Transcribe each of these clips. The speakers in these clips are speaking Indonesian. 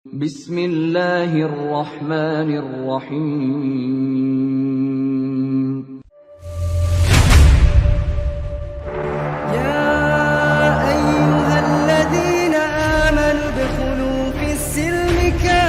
Bismillahirrahmanirrahim. يا أيها الذين آمنوا ادخلوا في السلم كافة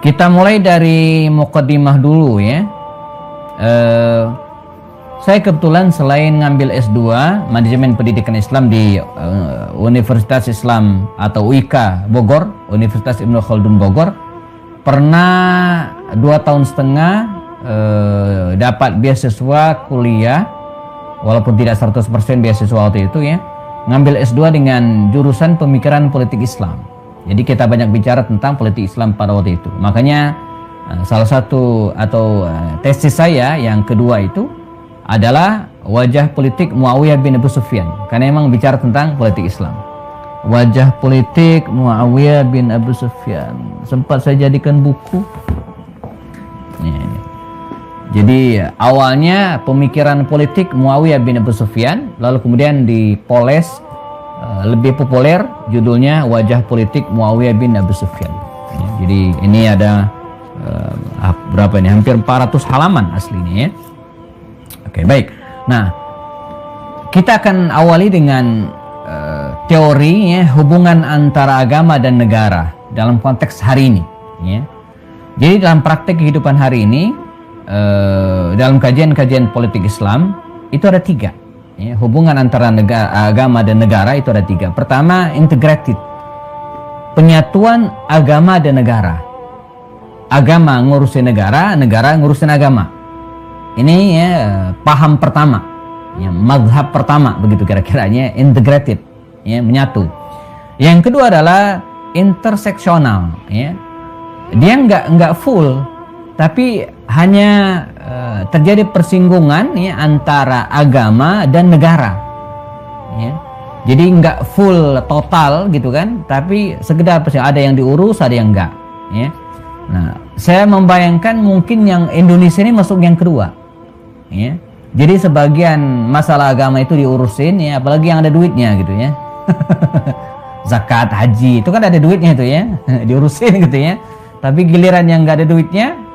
Kita mulai dari muqaddimah dulu ya. Saya kebetulan selain ngambil S2 Manajemen Pendidikan Islam di Universitas Islam atau UIK Bogor, Universitas Ibnu Khaldun Bogor, pernah 2 tahun setengah dapat beasiswa kuliah, walaupun tidak 100% beasiswa waktu itu ya, ngambil S2 dengan jurusan Pemikiran Politik Islam. Jadi kita banyak bicara tentang politik Islam pada waktu itu. Makanya salah satu atau tesis saya yang kedua itu adalah wajah politik Muawiyah bin Abu Sufyan, karena memang bicara tentang politik Islam. Wajah politik Muawiyah bin Abu Sufyan. Sempat saya jadikan buku. Ini. Jadi awalnya pemikiran politik Muawiyah bin Abu Sufyan, lalu kemudian dipoles lebih populer, judulnya Wajah Politik Muawiyah bin Abu Sufyan. Jadi ini ada berapa ini? Hampir 400 halaman aslinya ya. Oke, baik. Nah, kita akan awali dengan teori ya, hubungan antara agama dan negara dalam konteks hari ini ya. Jadi dalam praktek kehidupan hari ini, dalam kajian-kajian politik Islam itu ada 3 ya, hubungan antara agama dan negara itu ada 3. Pertama, integrated, penyatuan agama dan negara. Agama ngurusin negara, negara ngurusin agama. Ini ya paham pertama, ya, mazhab pertama begitu kira-kiranya, integrated, ya, menyatu. Yang kedua adalah interseksional, ya. Dia nggak full, tapi hanya terjadi persinggungan ya, antara agama dan negara ya. Jadi nggak full total gitu kan, tapi sekedar ada yang diurus, ada yang enggak ya. Nah, saya membayangkan mungkin yang Indonesia ini masuk yang kedua ya. Jadi sebagian masalah agama itu diurusin ya, apalagi yang ada duitnya gitu ya. Zakat, haji itu kan ada duitnya itu ya, diurusin gitu ya. Tapi giliran yang nggak ada duitnya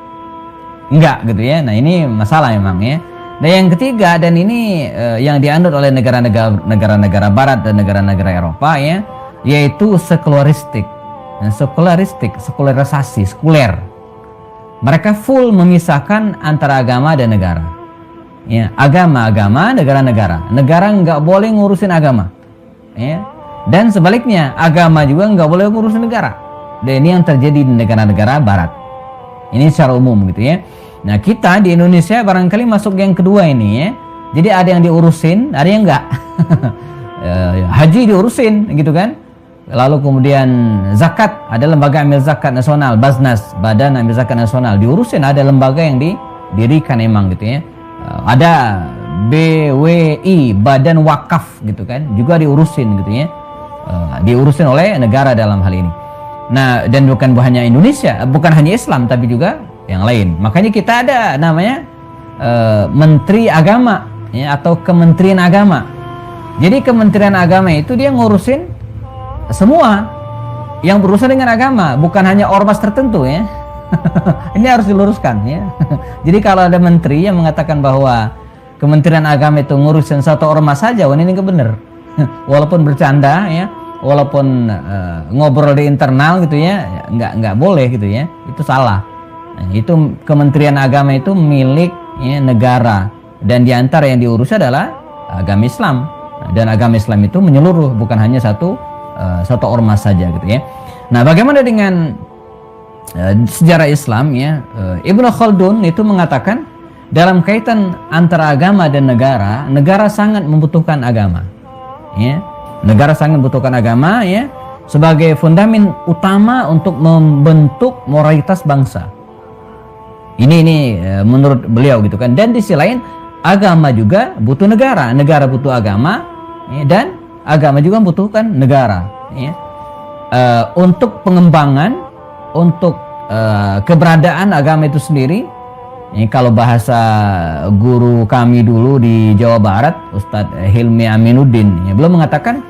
enggak gitu ya. Nah, ini masalah memang ya. Nah, yang ketiga, dan ini yang dianut oleh negara-negara barat dan negara-negara Eropa ya, yaitu sekularistik. Nah, sekularisasi, sekuler. Mereka full memisahkan antara agama dan negara. Ya, agama, negara-negara. Negara enggak boleh ngurusin agama. Ya. Dan sebaliknya, agama juga enggak boleh ngurusin negara. Dan ini yang terjadi di negara-negara barat. Ini secara umum gitu ya. Nah, kita di Indonesia barangkali masuk yang kedua ini ya. Jadi ada yang diurusin, ada yang enggak. Haji diurusin gitu kan. Lalu kemudian zakat, ada lembaga amil zakat nasional, Baznas, Badan Amil Zakat Nasional, diurusin, ada lembaga yang didirikan emang gitu ya. Ada BWI, Badan Wakaf gitu kan, juga diurusin gitu ya. diurusin oleh negara dalam hal ini. Nah, dan bukan hanya Indonesia, bukan hanya Islam, tapi juga yang lain. Makanya kita ada namanya Menteri Agama, ya, atau Kementerian Agama. Jadi Kementerian Agama itu dia ngurusin semua yang berurusan dengan agama, bukan hanya ormas tertentu, ya. Ini harus diluruskan, ya. Jadi kalau ada menteri yang mengatakan bahwa Kementerian Agama itu ngurusin satu ormas saja, ini nggak benar. Walaupun bercanda, ya, walaupun ngobrol di internal gitu, ya, nggak boleh gitu, ya. Itu salah. Nah, itu Kementerian Agama itu milik, ya, negara, dan diantara yang diurus adalah agama Islam. Dan agama Islam itu menyeluruh, bukan hanya satu ormas saja gitu, ya. Nah, bagaimana dengan sejarah Islam, ya? Ibnu Khaldun itu mengatakan dalam kaitan antara agama dan negara, negara sangat membutuhkan agama, ya. Negara sangat membutuhkan agama, ya, sebagai fundament utama untuk membentuk moralitas bangsa. Ini menurut beliau gitu kan. Dan di sisi lain agama juga butuh negara, negara butuh agama, ya, dan agama juga membutuhkan negara, ya. Untuk pengembangan, untuk keberadaan agama itu sendiri, ya, kalau bahasa guru kami dulu di Jawa Barat, Ustadz Hilmi Aminuddin, ya, beliau mengatakan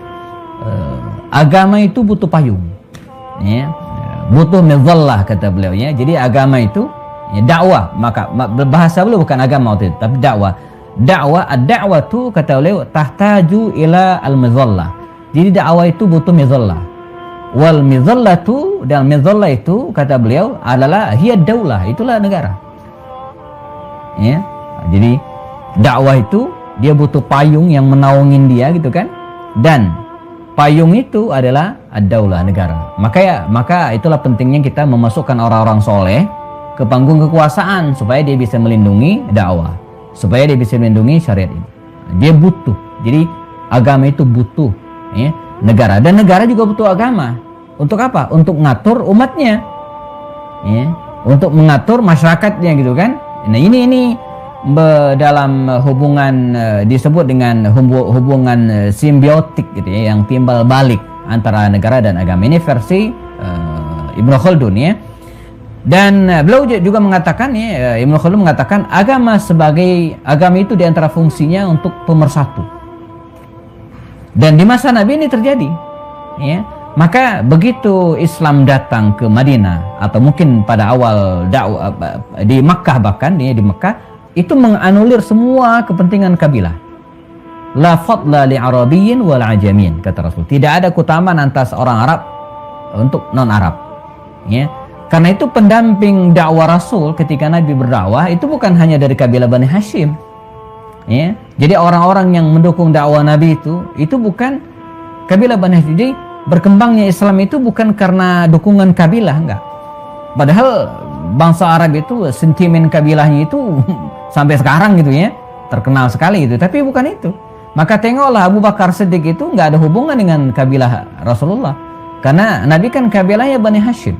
agama itu butuh payung, ya, butuh mizallah kata beliau, ya. Jadi agama itu, ya, dakwah, maka bahasa beliau bukan agama waktu itu, tapi dakwah. Ad-da'watu kata beliau tahtaju ila al-mizallah. Jadi dakwah itu butuh mizallah. Wal mizallatu, dan mizallah itu kata beliau adalah hiya daulah, itulah negara. Ya. Jadi dakwah itu dia butuh payung yang menaungin dia gitu kan. Dan payung itu adalah ad-daulah, negara. Maka itulah pentingnya kita memasukkan orang-orang soleh ke panggung kekuasaan supaya dia bisa melindungi dakwah, supaya dia bisa melindungi syariat ini. Dia butuh. Jadi agama itu butuh, ya, negara, dan negara juga butuh agama. Untuk apa? Untuk mengatur umatnya, ya, untuk mengatur masyarakatnya gitu kan. Nah, ini dalam hubungan disebut dengan hubungan simbiotik gitu, ya, yang timbal balik antara negara dan agama. Ini versi Ibnu Khaldun, ya. Dan beliau juga mengatakan, ya, Ibnu Khaldun mengatakan agama itu diantara fungsinya untuk pemersatu. Dan di masa Nabi ini terjadi, ya. Maka begitu Islam datang ke Madinah, atau mungkin pada awal dakwah di Makkah, bahkan di Makkah itu menganulir semua kepentingan kabilah. La fadla li arabiyyin wal ajamin, kata Rasul. Tidak ada keutamaan atas orang Arab untuk non Arab, ya. Karena itu pendamping dakwah Rasul ketika Nabi berdakwah itu bukan hanya dari kabilah Bani Hashim, ya. Jadi orang-orang yang mendukung dakwah Nabi itu bukan kabilah Bani Hashim. Jadi berkembangnya Islam itu bukan karena dukungan kabilah, enggak. Padahal bangsa Arab itu sentimen kabilahnya itu sampai sekarang gitu, ya, terkenal sekali itu. Tapi bukan itu. Maka tengoklah Abu Bakar Siddiq itu enggak ada hubungan dengan kabilah Rasulullah. Karena Nabi kan kabilahnya Bani Hashim.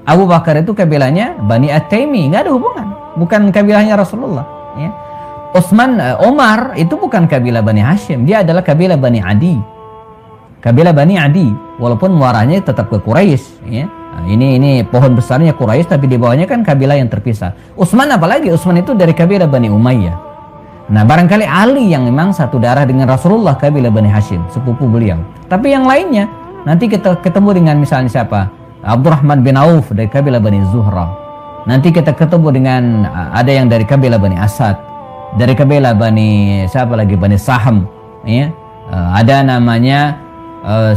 Abu Bakar itu kabilahnya Bani At-Taimi, nggak ada hubungan, bukan kabilahnya Rasulullah, ya. Umar itu bukan kabilah Bani Hashim, dia adalah kabilah Bani Adi. Kabilah Bani Adi, walaupun muaranya tetap ke Quraisy, ya. Nah, ini pohon besarnya Quraisy, tapi di bawahnya kan kabilah yang terpisah. Utsman apalagi, Utsman itu dari kabilah Bani Umayyah. Nah, barangkali Ali yang memang satu darah dengan Rasulullah, kabilah Bani Hashim, sepupu beliau. Tapi yang lainnya nanti kita ketemu dengan misalnya siapa? Abdurrahman bin Auf dari kabilah Bani Zuhra. Nanti kita ketemu dengan ada yang dari kabilah Bani Asad, dari kabilah Bani siapa lagi, Bani Saham, ya. Ada namanya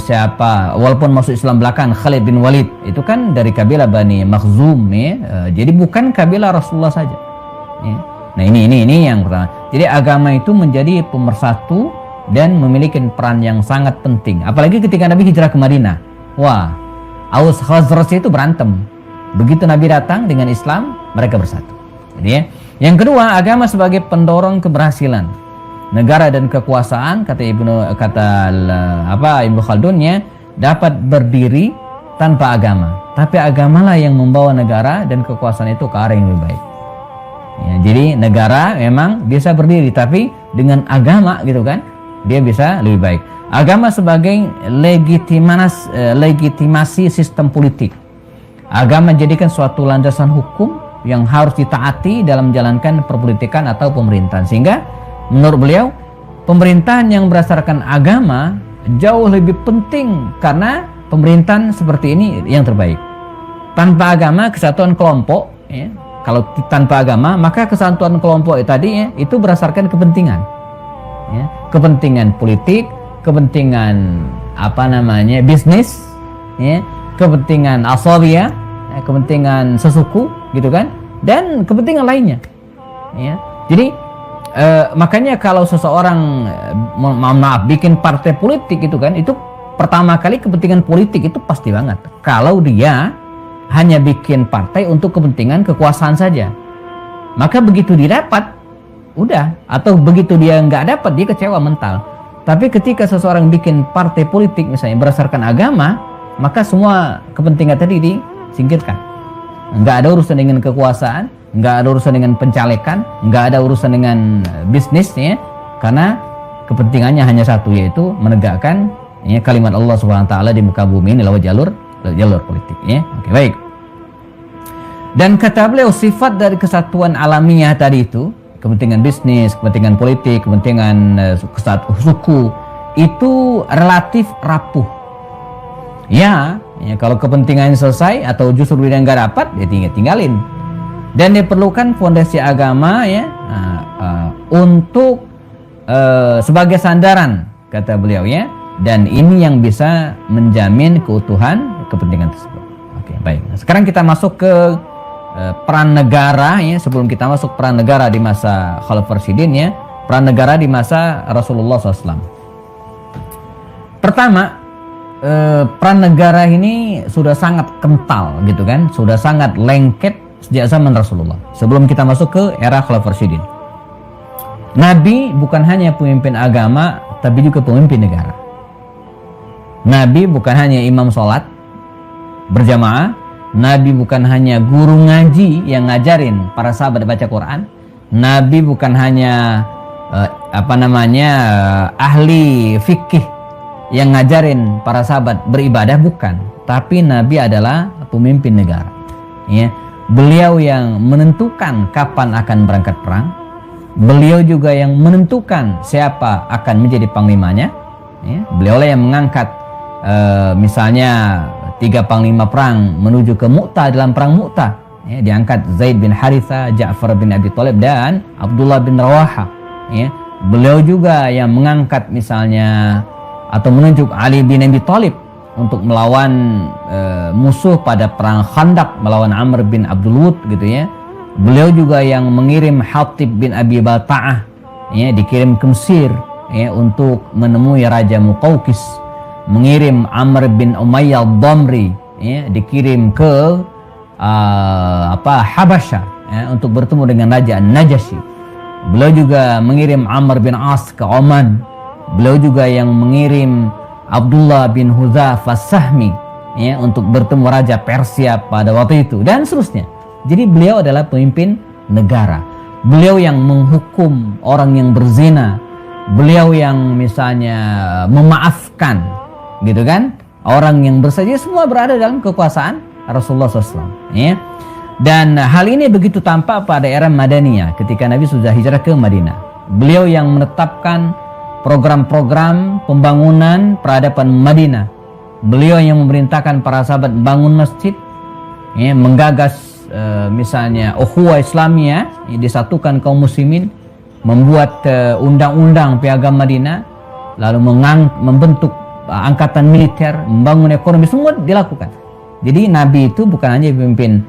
siapa, walaupun masuk Islam belakang, Khalid bin Walid, itu kan dari kabilah Bani Makhzum, ya. Jadi bukan kabilah Rasulullah saja, ya. Nah, ini yang pertama. Jadi agama itu menjadi pemersatu dan memiliki peran yang sangat penting. Apalagi ketika Nabi hijrah ke Madinah. Wah, Aus Khazraj itu berantem. Begitu Nabi datang dengan Islam, mereka bersatu. Jadi, ya. Yang kedua, agama sebagai pendorong keberhasilan negara dan kekuasaan, kata Ibnu Khaldun, ya, dapat berdiri tanpa agama. Tapi agamalah yang membawa negara dan kekuasaan itu ke arah yang lebih baik. Ya, jadi negara memang bisa berdiri, tapi dengan agama gitu kan, dia bisa lebih baik. Agama sebagai legitimasi sistem politik. Agama jadikan suatu landasan hukum yang harus ditaati dalam menjalankan perpolitikan atau pemerintahan. Sehingga menurut beliau, pemerintahan yang berdasarkan agama jauh lebih penting karena pemerintahan seperti ini yang terbaik. Tanpa agama, kesatuan kelompok, ya, kalau tanpa agama, maka kesatuan kelompok tadi, ya, itu berdasarkan kepentingan, ya, kepentingan politik, kepentingan bisnis, ya, kepentingan asabiyah, ya, kepentingan sesuku, gitu kan, dan kepentingan lainnya, ya. Jadi makanya kalau seseorang bikin partai politik itu kan, itu pertama kali kepentingan politik itu pasti banget. Kalau dia hanya bikin partai untuk kepentingan kekuasaan saja, maka begitu didapat, udah. Atau begitu dia nggak dapat, dia kecewa mental. Tapi ketika seseorang bikin partai politik misalnya berdasarkan agama, maka semua kepentingan tadi disingkirkan. Nggak ada urusan dengan kekuasaan, nggak ada urusan dengan pencalekan, nggak ada urusan dengan bisnisnya, karena kepentingannya hanya satu, yaitu menegakkan, ya, kalimat Allah Subhanahu wa taala di muka bumi ini lewat jalur politik, ya. Oke, baik. Dan kata beliau, sifat dari kesatuan alamiah tadi itu, kepentingan bisnis, kepentingan politik, kepentingan suku, itu relatif rapuh. Ya, kalau kepentingannya selesai atau justru dia nggak dapat, ya tinggalin. Dan diperlukan fondasi agama, ya, untuk sebagai sandaran, kata beliau, ya. Dan ini yang bisa menjamin keutuhan kepentingan tersebut. Oke, baik. Nah, sekarang kita masuk ke peran negara, ya. Sebelum kita masuk peran negara di masa Khalifah Rasyidin, ya, peran negara di masa Rasulullah SAW. Pertama, peran negara ini sudah sangat kental, gitu kan, sudah sangat lengket sejak zaman Rasulullah. Sebelum kita masuk ke era Khalifah Rasyidin, Nabi bukan hanya pemimpin agama, tapi juga pemimpin negara. Nabi bukan hanya imam sholat berjamaah, Nabi bukan hanya guru ngaji yang ngajarin para sahabat baca Quran, Nabi bukan hanya ahli fikih yang ngajarin para sahabat beribadah, bukan, tapi Nabi adalah pemimpin negara, ya. Beliau yang menentukan kapan akan berangkat perang, beliau juga yang menentukan siapa akan menjadi panglimanya, ya. Beliau lah yang mengangkat misalnya 3 panglima perang menuju ke Mu'tah dalam perang Mu'tah, ya, diangkat Zaid bin Haritha, Ja'far bin Abi Thalib, dan Abdullah bin Rawaha, ya. Beliau juga yang mengangkat misalnya atau menunjuk Ali bin Abi Thalib untuk melawan musuh pada perang Khandaq, melawan Amr bin Abdul Wud, gitu, ya. Beliau juga yang mengirim Hatib bin Abi Balta'ah, ya, dikirim ke Mesir, ya, untuk menemui Raja Muqawqis, mengirim Amr bin Umayyah Dhamri, ya, dikirim ke Habasyah, ya, untuk bertemu dengan Raja Najasyi. Beliau juga mengirim Amr bin As ke Oman. Beliau juga yang mengirim Abdullah bin Hudzafah Sahmi, ya, untuk bertemu Raja Persia pada waktu itu, dan seterusnya. Jadi beliau adalah pemimpin negara. Beliau yang menghukum orang yang berzina. Beliau yang misalnya memaafkan, gitu kan, orang yang bersaja, semua berada dalam kekuasaan Rasulullah SAW, ya. Dan hal ini begitu tampak pada era Madaniyah ketika Nabi sudah hijrah ke Madinah. Beliau yang menetapkan program-program pembangunan peradaban Madinah. Beliau yang memerintahkan para sahabat membangun masjid, ya, menggagas misalnya ukhuwah Islamiyah, ya, disatukan kaum muslimin, membuat undang-undang piagam Madinah, lalu membentuk angkatan militer, membangun ekonomi, semua dilakukan. Jadi Nabi itu bukan hanya pemimpin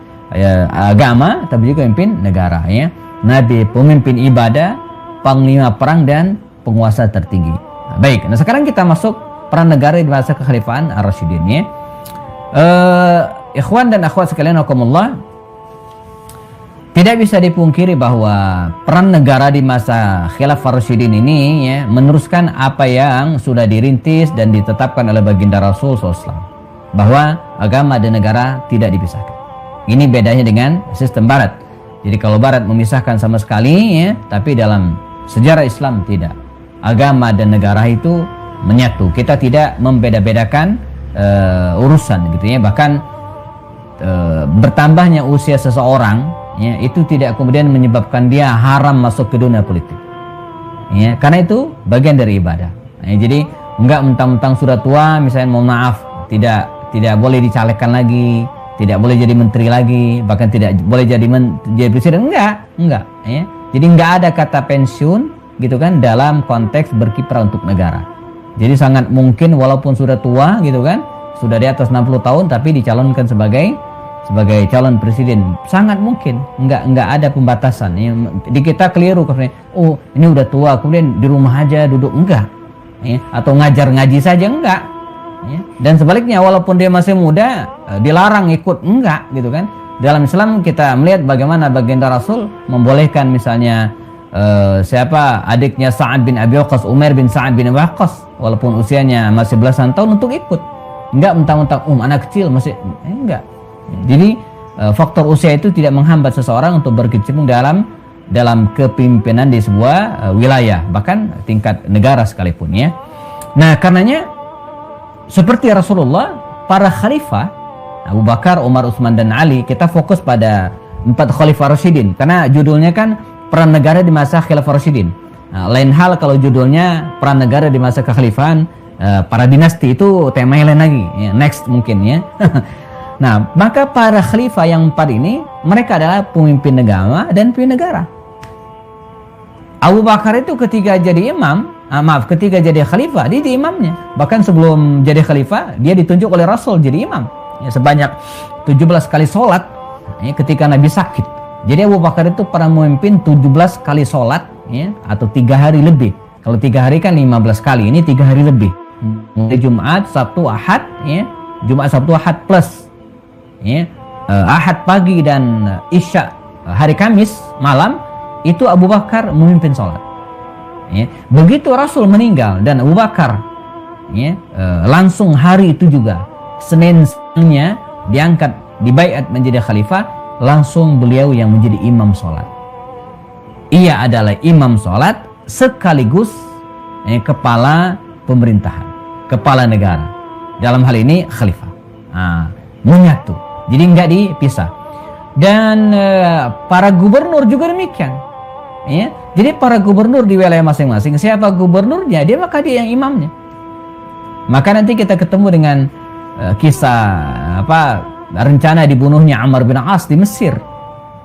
agama, tapi juga pemimpin negara, ya. Nabi pemimpin ibadah, panglima perang, dan penguasa tertinggi. Nah, baik, nah sekarang kita masuk peran negara di masa kekhalifahan Ar-Rasyidin, ya. Ikhwan dan akhwat sekalian rahimakumullah, tidak bisa dipungkiri bahwa peran negara di masa Khilafah Rasyidin ini, ya, meneruskan apa yang sudah dirintis dan ditetapkan oleh baginda Rasul SAW, bahwa agama dan negara tidak dipisahkan. Ini bedanya dengan sistem Barat. Jadi kalau Barat memisahkan sama sekali, ya, tapi dalam sejarah Islam tidak. agama dan negara itu menyatu. Kita tidak membeda-bedakan urusan gitu ya. Bahkan bertambahnya usia seseorang ya, itu tidak kemudian menyebabkan dia haram masuk ke dunia politik ya, karena itu bagian dari ibadah ya. Jadi enggak mentang-mentang sudah tua misalnya, mohon maaf, tidak boleh dicalekkan lagi, tidak boleh jadi menteri lagi, bahkan tidak boleh jadi presiden, enggak ya. Jadi enggak ada kata pensiun gitu kan dalam konteks berkiprah untuk negara. Jadi sangat mungkin walaupun sudah tua gitu kan, sudah di atas 60 tahun tapi dicalonkan sebagai calon presiden, sangat mungkin. Enggak ada pembatasan ya. Di kita keliru karena oh ini udah tua kemudian di rumah aja duduk, enggak ya. Atau ngajar ngaji saja, enggak ya. Dan sebaliknya walaupun dia masih muda dilarang ikut, enggak gitu kan. Dalam Islam kita melihat bagaimana baginda Rasul membolehkan misalnya siapa adiknya Sa'ad bin Abi Waqqas, Umar bin Sa'ad bin Abi Waqqas, walaupun usianya masih belasan tahun untuk ikut. Enggak mentang-mentang anak kecil masih enggak. Jadi faktor usia itu tidak menghambat seseorang untuk berkecimpung dalam kepemimpinan di sebuah wilayah, bahkan tingkat negara sekalipun ya. Nah, karenanya seperti Rasulullah, para khalifah Abu Bakar, Umar, Utsman dan Ali, kita fokus pada 4 khalifah Rasyidin karena judulnya kan peran negara di masa Khilafah Rasyidin. Nah, lain hal kalau judulnya peran negara di masa kekhalifahan para dinasti, itu temanya lain lagi ya, next mungkin ya. Nah, maka para khalifah yang 4 ini mereka adalah pemimpin negara dan pemimpin negara. Abu Bakar itu ketika jadi ketika jadi khalifah dia jadi imamnya. Bahkan sebelum jadi khalifah dia ditunjuk oleh Rasul jadi imam ya, sebanyak 17 kali sholat ya, ketika Nabi sakit. Jadi Abu Bakar itu pernah memimpin 17 kali sholat ya, atau 3 hari lebih. Kalau 3 hari kan 15 kali, ini 3 hari lebih. Mulai Jumat, Sabtu, Ahad ya, Jumat, Sabtu, Ahad plus ya, Ahad pagi dan Isya hari Kamis malam itu Abu Bakar memimpin sholat ya. Begitu Rasul meninggal dan Abu Bakar ya, langsung hari itu juga Seninnya diangkat, dibaiat menjadi khalifah, langsung beliau yang menjadi imam sholat. Ia adalah imam sholat sekaligus kepala pemerintahan, kepala negara. Dalam hal ini khalifah. Menyatu. Jadi enggak dipisah. Dan para gubernur juga demikian. Ya. Jadi para gubernur di wilayah masing-masing, siapa gubernurnya, maka dia yang imamnya. Maka nanti kita ketemu dengan kisah rencana dibunuhnya Amr bin As di Mesir.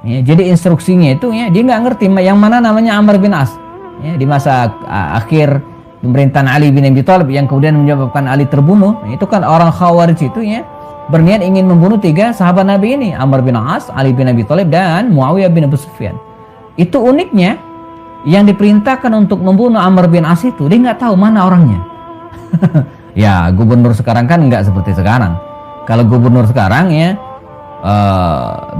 Ya, jadi instruksinya itu ya, dia nggak ngerti yang mana namanya Amr bin As. Ya, di masa akhir pemerintahan Ali bin Abi Thalib yang kemudian menyebabkan Ali terbunuh, itu kan orang Khawarij itu ya berniat ingin membunuh 3 sahabat Nabi ini, Amr bin As, Ali bin Abi Thalib dan Muawiyah bin Abu Sufyan. Itu uniknya, yang diperintahkan untuk membunuh Amr bin As itu dia nggak tahu mana orangnya. Ya, gubernur sekarang kan nggak seperti sekarang. Kalau gubernur sekarang ya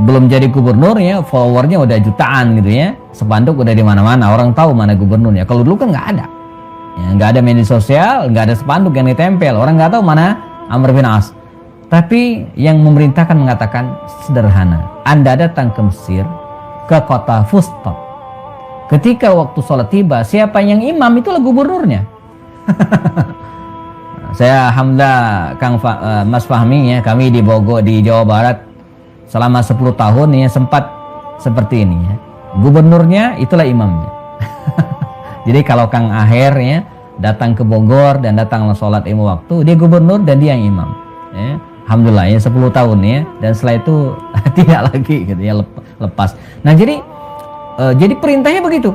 belum jadi gubernur ya followernya udah jutaan gitu ya, spanduk udah di mana-mana, orang tahu mana gubernurnya. Kalau dulu kan nggak ada, ya, nggak ada media sosial, nggak ada spanduk yang ditempel, orang nggak tahu mana Amr bin As. Tapi yang memerintahkan mengatakan sederhana, Anda datang ke Mesir, ke kota Fustat. Ketika waktu sholat tiba, siapa yang imam itulah gubernurnya. Saya alhamdulillah Mas Fahmi ya, kami di Bogor di Jawa Barat selama 10 tahun ya sempat seperti ini ya. Gubernurnya itulah imamnya. Jadi kalau Kang Aher ya datang ke Bogor dan datang sholat 5 waktu, dia gubernur dan dia yang imam. Ya. Alhamdulillah ya 10 tahun ya, dan setelah itu tidak lagi gitu ya, lepas. Nah jadi perintahnya begitu.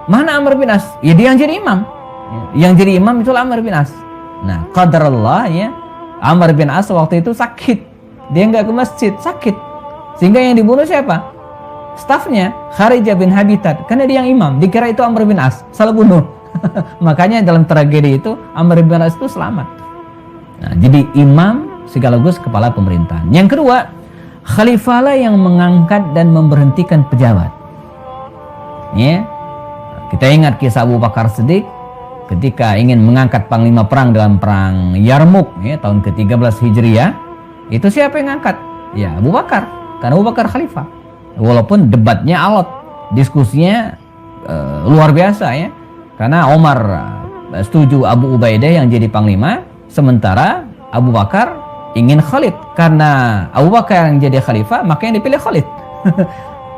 Mana Amr bin As? Ya dia yang jadi imam. Yang jadi imam itulah Amr bin As. Nah, qadarullah ya, Amr bin As waktu itu sakit. Dia nggak ke masjid, sakit. Sehingga yang dibunuh siapa? Stafnya, Kharijah bin Habitat. Karena dia yang imam, dikira itu Amr bin As, salah bunuh. Makanya dalam tragedi itu Amr bin As itu selamat. Nah, jadi imam sekaligus kepala pemerintahan. Yang kedua, khalifah lah yang mengangkat dan memberhentikan pejabat. Ya. Kita ingat kisah Abu Bakar Siddiq ketika ingin mengangkat panglima perang dalam perang Yarmuk ya, tahun ke-13 Hijriah. Itu siapa yang ngangkat? Ya Abu Bakar, karena Abu Bakar khalifah. Walaupun debatnya alot, diskusinya luar biasa ya, Karena Umar setuju Abu Ubaidah yang jadi panglima, sementara Abu Bakar ingin Khalid. Karena Abu Bakar yang jadi khalifah, maka yang dipilih Khalid.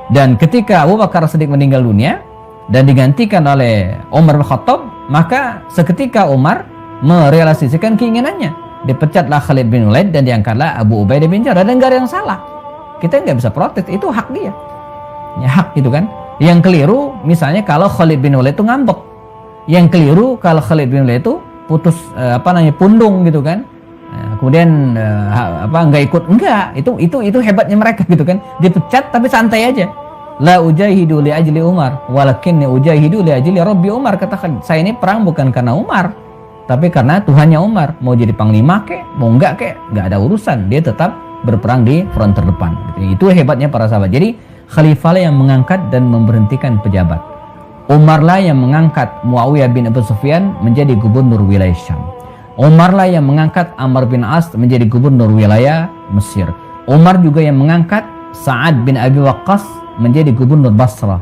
Dan ketika Abu Bakar Siddiq meninggal dunia dan digantikan oleh Umar bin Khattab, maka seketika Umar merealisasikan keinginannya. Dipecatlah Khalid bin Walid dan diangkatlah Abu Ubaidah bin Jarrah, dan gak ada yang salah. Kita nggak bisa protes, itu hak dia. Ya, hak gitu kan. Yang keliru misalnya kalau Khalid bin Walid itu ngambek. Yang keliru kalau Khalid bin Walid itu putus pundung gitu kan. Kemudian nggak ikut, enggak, itu hebatnya mereka gitu kan. Dipecat tapi santai aja. La ujahidu li ajli Umar walakinni ujahidu li ajli Rabbi Umar. Kata Khalid, saya ini perang bukan karena Umar, tapi karena Tuhannya Umar. Mau jadi panglima kek, mau enggak kek, enggak ada urusan. Dia tetap berperang di front terdepan. Itu hebatnya para sahabat. Jadi khalifah lah yang mengangkat dan memberhentikan pejabat. Umar lah yang mengangkat Muawiyah bin Abu Sufyan menjadi gubernur wilayah Syam. Umar lah yang mengangkat Amr bin As menjadi gubernur wilayah Mesir. Umar juga yang mengangkat Sa'ad bin Abi Waqqas menjadi gubernur Basrah.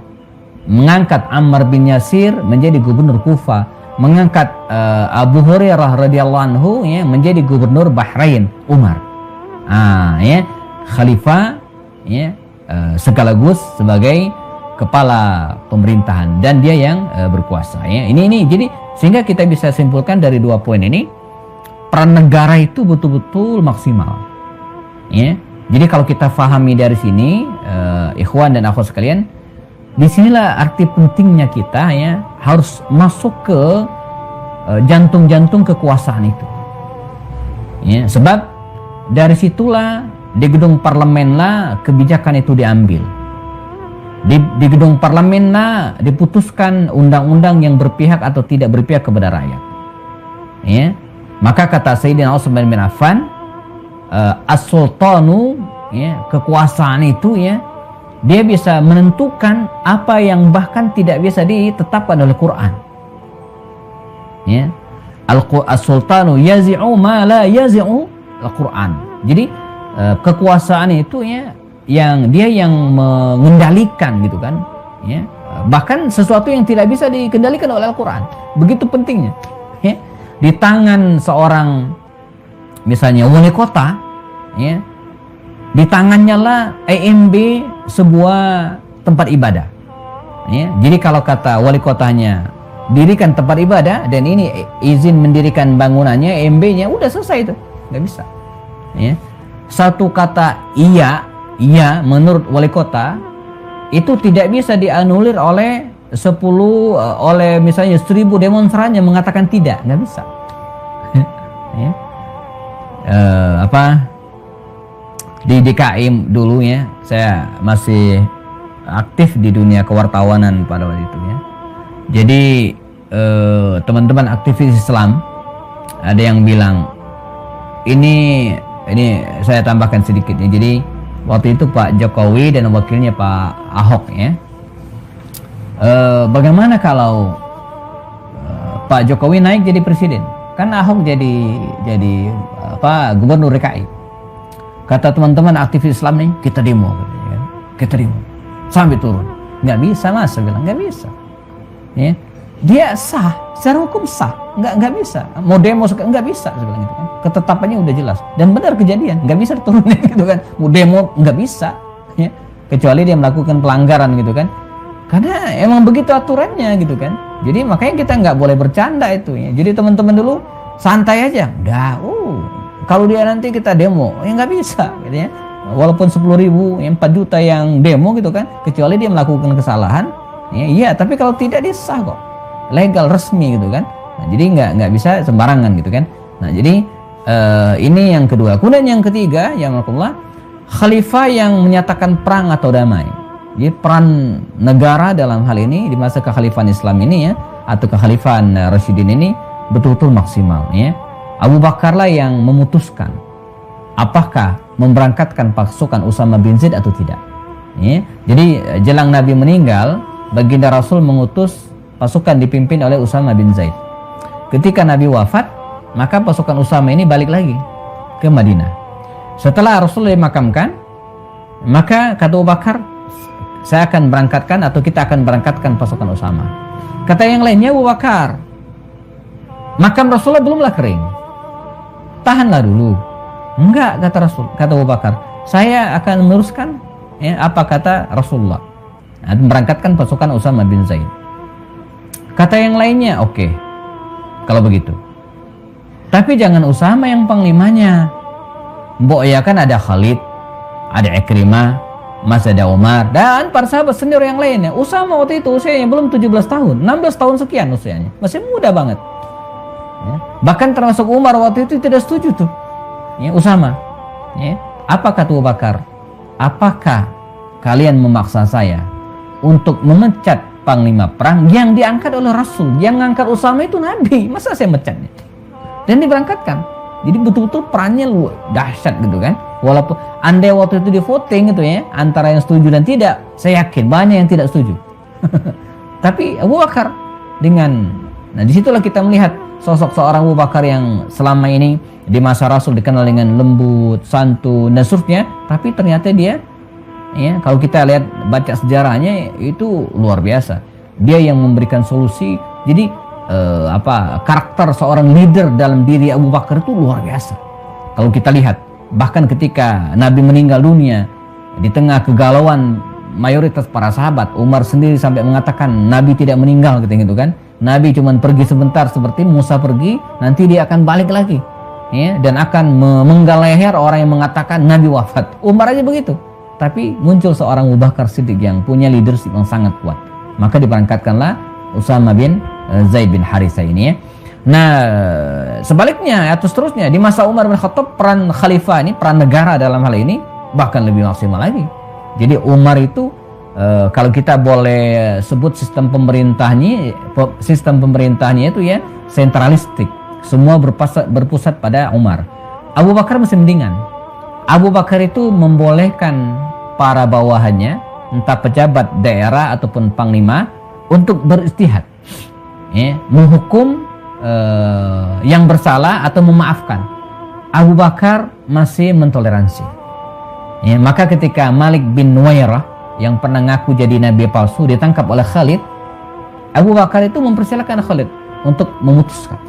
Mengangkat Ammar bin Yasir menjadi gubernur Kufah. Mengangkat Abu Hurairah radhiyallahu anhu ya, menjadi gubernur Bahrain. Umar. Ya, khalifah ya, sekaligus sebagai kepala pemerintahan, dan dia yang berkuasa ya. Ini jadi sehingga kita bisa simpulkan dari dua poin ini, peran negara itu betul-betul maksimal ya. Jadi kalau kita fahami dari sini, ikhwan dan akhwat sekalian, disinilah arti pentingnya kita ya harus masuk ke jantung-jantung kekuasaan itu ya. Sebab dari situlah di gedung parlemen lah kebijakan itu diambil. Di gedung parlemen lah diputuskan undang-undang yang berpihak atau tidak berpihak kepada rakyat. Ya. Maka kata Sayyidina Utsman bin Affan, as-sultanu ya, kekuasaan itu ya, dia bisa menentukan apa yang bahkan tidak bisa ditetapkan oleh Quran. Ya. As-sultanu yazi'u ma la yazi'u Al-Quran. Jadi kekuasaan itu ya yang dia yang mengendalikan gitu kan ya, bahkan sesuatu yang tidak bisa dikendalikan oleh Al-Quran. Begitu pentingnya ya. Di tangan seorang misalnya wali kota ya, di tangannya lah EMB sebuah tempat ibadah ya. Jadi kalau kata wali kotanya dirikan tempat ibadah dan ini izin mendirikan bangunannya, EMB-nya, udah selesai itu. Nggak bisa ya. Satu kata iya menurut wali kota itu tidak bisa dianulir oleh 10 oleh misalnya 1000 demonstran yang mengatakan tidak, nggak bisa ya. Di DKI dulu ya, saya masih aktif di dunia kewartawanan pada waktu itu ya. Jadi teman-teman aktivis Islam ada yang bilang, ini saya tambahkan sedikit ya. Jadi waktu itu Pak Jokowi dan wakilnya Pak Ahok ya, bagaimana kalau Pak Jokowi naik jadi presiden, kan Ahok jadi gubernur DKI. Kata teman-teman aktivis Islam nih, kita demo ya. Kita demo sampai turun. Nggak bisa mas, saya bilang nggak bisa ya. Dia sah, secara hukum sah, nggak bisa. Mau demo nggak bisa, sebenarnya gitu kan. Ketetapannya udah jelas dan benar kejadian, nggak bisa diturunin gitu kan. Mau demo nggak bisa, ya. Kecuali dia melakukan pelanggaran gitu kan. Karena emang begitu aturannya gitu kan. Jadi makanya kita nggak boleh bercanda itu ya. Jadi teman-teman dulu santai aja, udah. Kalau dia nanti kita demo, ya nggak bisa, gitu ya. Walaupun 10.000, 4 juta yang demo gitu kan, kecuali dia melakukan kesalahan, ya iya. Tapi kalau tidak, dia sah kok. Legal, resmi gitu kan. Nah, jadi nggak bisa sembarangan gitu kan. Nah jadi ini yang kedua. Kemudian yang ketiga, ya Allah, khalifah yang menyatakan perang atau damai. Jadi peran negara dalam hal ini di masa kekhalifahan Islam ini ya, atau kekhalifahan Rasyidin ini betul-betul maksimal ya. Abu Bakar lah yang memutuskan apakah memberangkatkan pasukan Usama bin Zaid atau tidak. Ya. Jadi jelang Nabi meninggal, baginda Rasul mengutus pasukan dipimpin oleh Usama bin Zaid. Ketika Nabi wafat, maka pasukan Usama ini balik lagi ke Madinah. Setelah Rasul dimakamkan, maka kata Abu Bakar, saya akan berangkatkan atau kita akan berangkatkan pasukan Usama. Kata yang lainnya, Abu Bakar, makam Rasulullah belumlah kering, tahanlah dulu. Enggak, kata Abu Bakar, saya akan meneruskan apa kata Rasulullah, berangkatkan pasukan Usama bin Zaid. Kata yang lainnya, oke, kalau begitu, tapi jangan Usama yang panglimanya. Mbok ya kan ada Khalid, ada Ikrimah, masih ada Umar, dan para sahabat senior yang lainnya. Usama waktu itu usianya belum 17 tahun, 16 tahun sekian usianya, masih muda banget. Ya. Bahkan termasuk Umar waktu itu tidak setuju tuh, ya, Usama. Ya. Apa kata Abu Bakar? Apakah kalian memaksa saya untuk memecat panglima perang yang diangkat oleh Rasul? Yang ngangkat Usama itu Nabi, masa saya mecatnya? Dan diberangkatkan. Jadi betul-betul perannya dahsyat gitu kan. Walaupun andai waktu itu di voting gitu ya, antara yang setuju dan tidak, saya yakin banyak yang tidak setuju. Tapi Abu Bakar nah disitulah kita melihat sosok seorang Abu Bakar yang selama ini di masa Rasul dikenal dengan lembut, santun dan seterusnya, tapi ternyata dia, ya, kalau kita lihat baca sejarahnya itu luar biasa. Dia yang memberikan solusi. Jadi karakter seorang leader dalam diri Abu Bakar itu luar biasa. Kalau kita lihat, bahkan ketika Nabi meninggal dunia, di tengah kegalauan mayoritas para sahabat, Umar sendiri sampai mengatakan Nabi tidak meninggal gitu kan. Nabi cuma pergi sebentar seperti Musa pergi, nanti dia akan balik lagi, ya, dan akan memenggal leher orang yang mengatakan Nabi wafat. Umar aja begitu. Tapi muncul seorang Abu Bakar Siddiq yang punya leadership yang sangat kuat. Maka diberangkatkanlah Usama bin Zaid bin Harithah ini, ya. Nah, sebaliknya atau seterusnya di masa Umar bin Khattab, peran khalifah ini, peran negara dalam hal ini bahkan lebih maksimal lagi. Jadi Umar itu kalau kita boleh sebut sistem pemerintahnya itu ya sentralistik. Semua berpusat pada Umar. Abu Bakar masih mendingan. Abu Bakar itu membolehkan para bawahannya, entah pejabat daerah ataupun panglima, untuk beristihad, ya, menghukum yang bersalah atau memaafkan. Abu Bakar masih mentoleransi. Ya, maka ketika Malik bin Nuwairah yang pernah ngaku jadi nabi palsu ditangkap oleh Khalid, Abu Bakar itu mempersilahkan Khalid untuk memutuskan.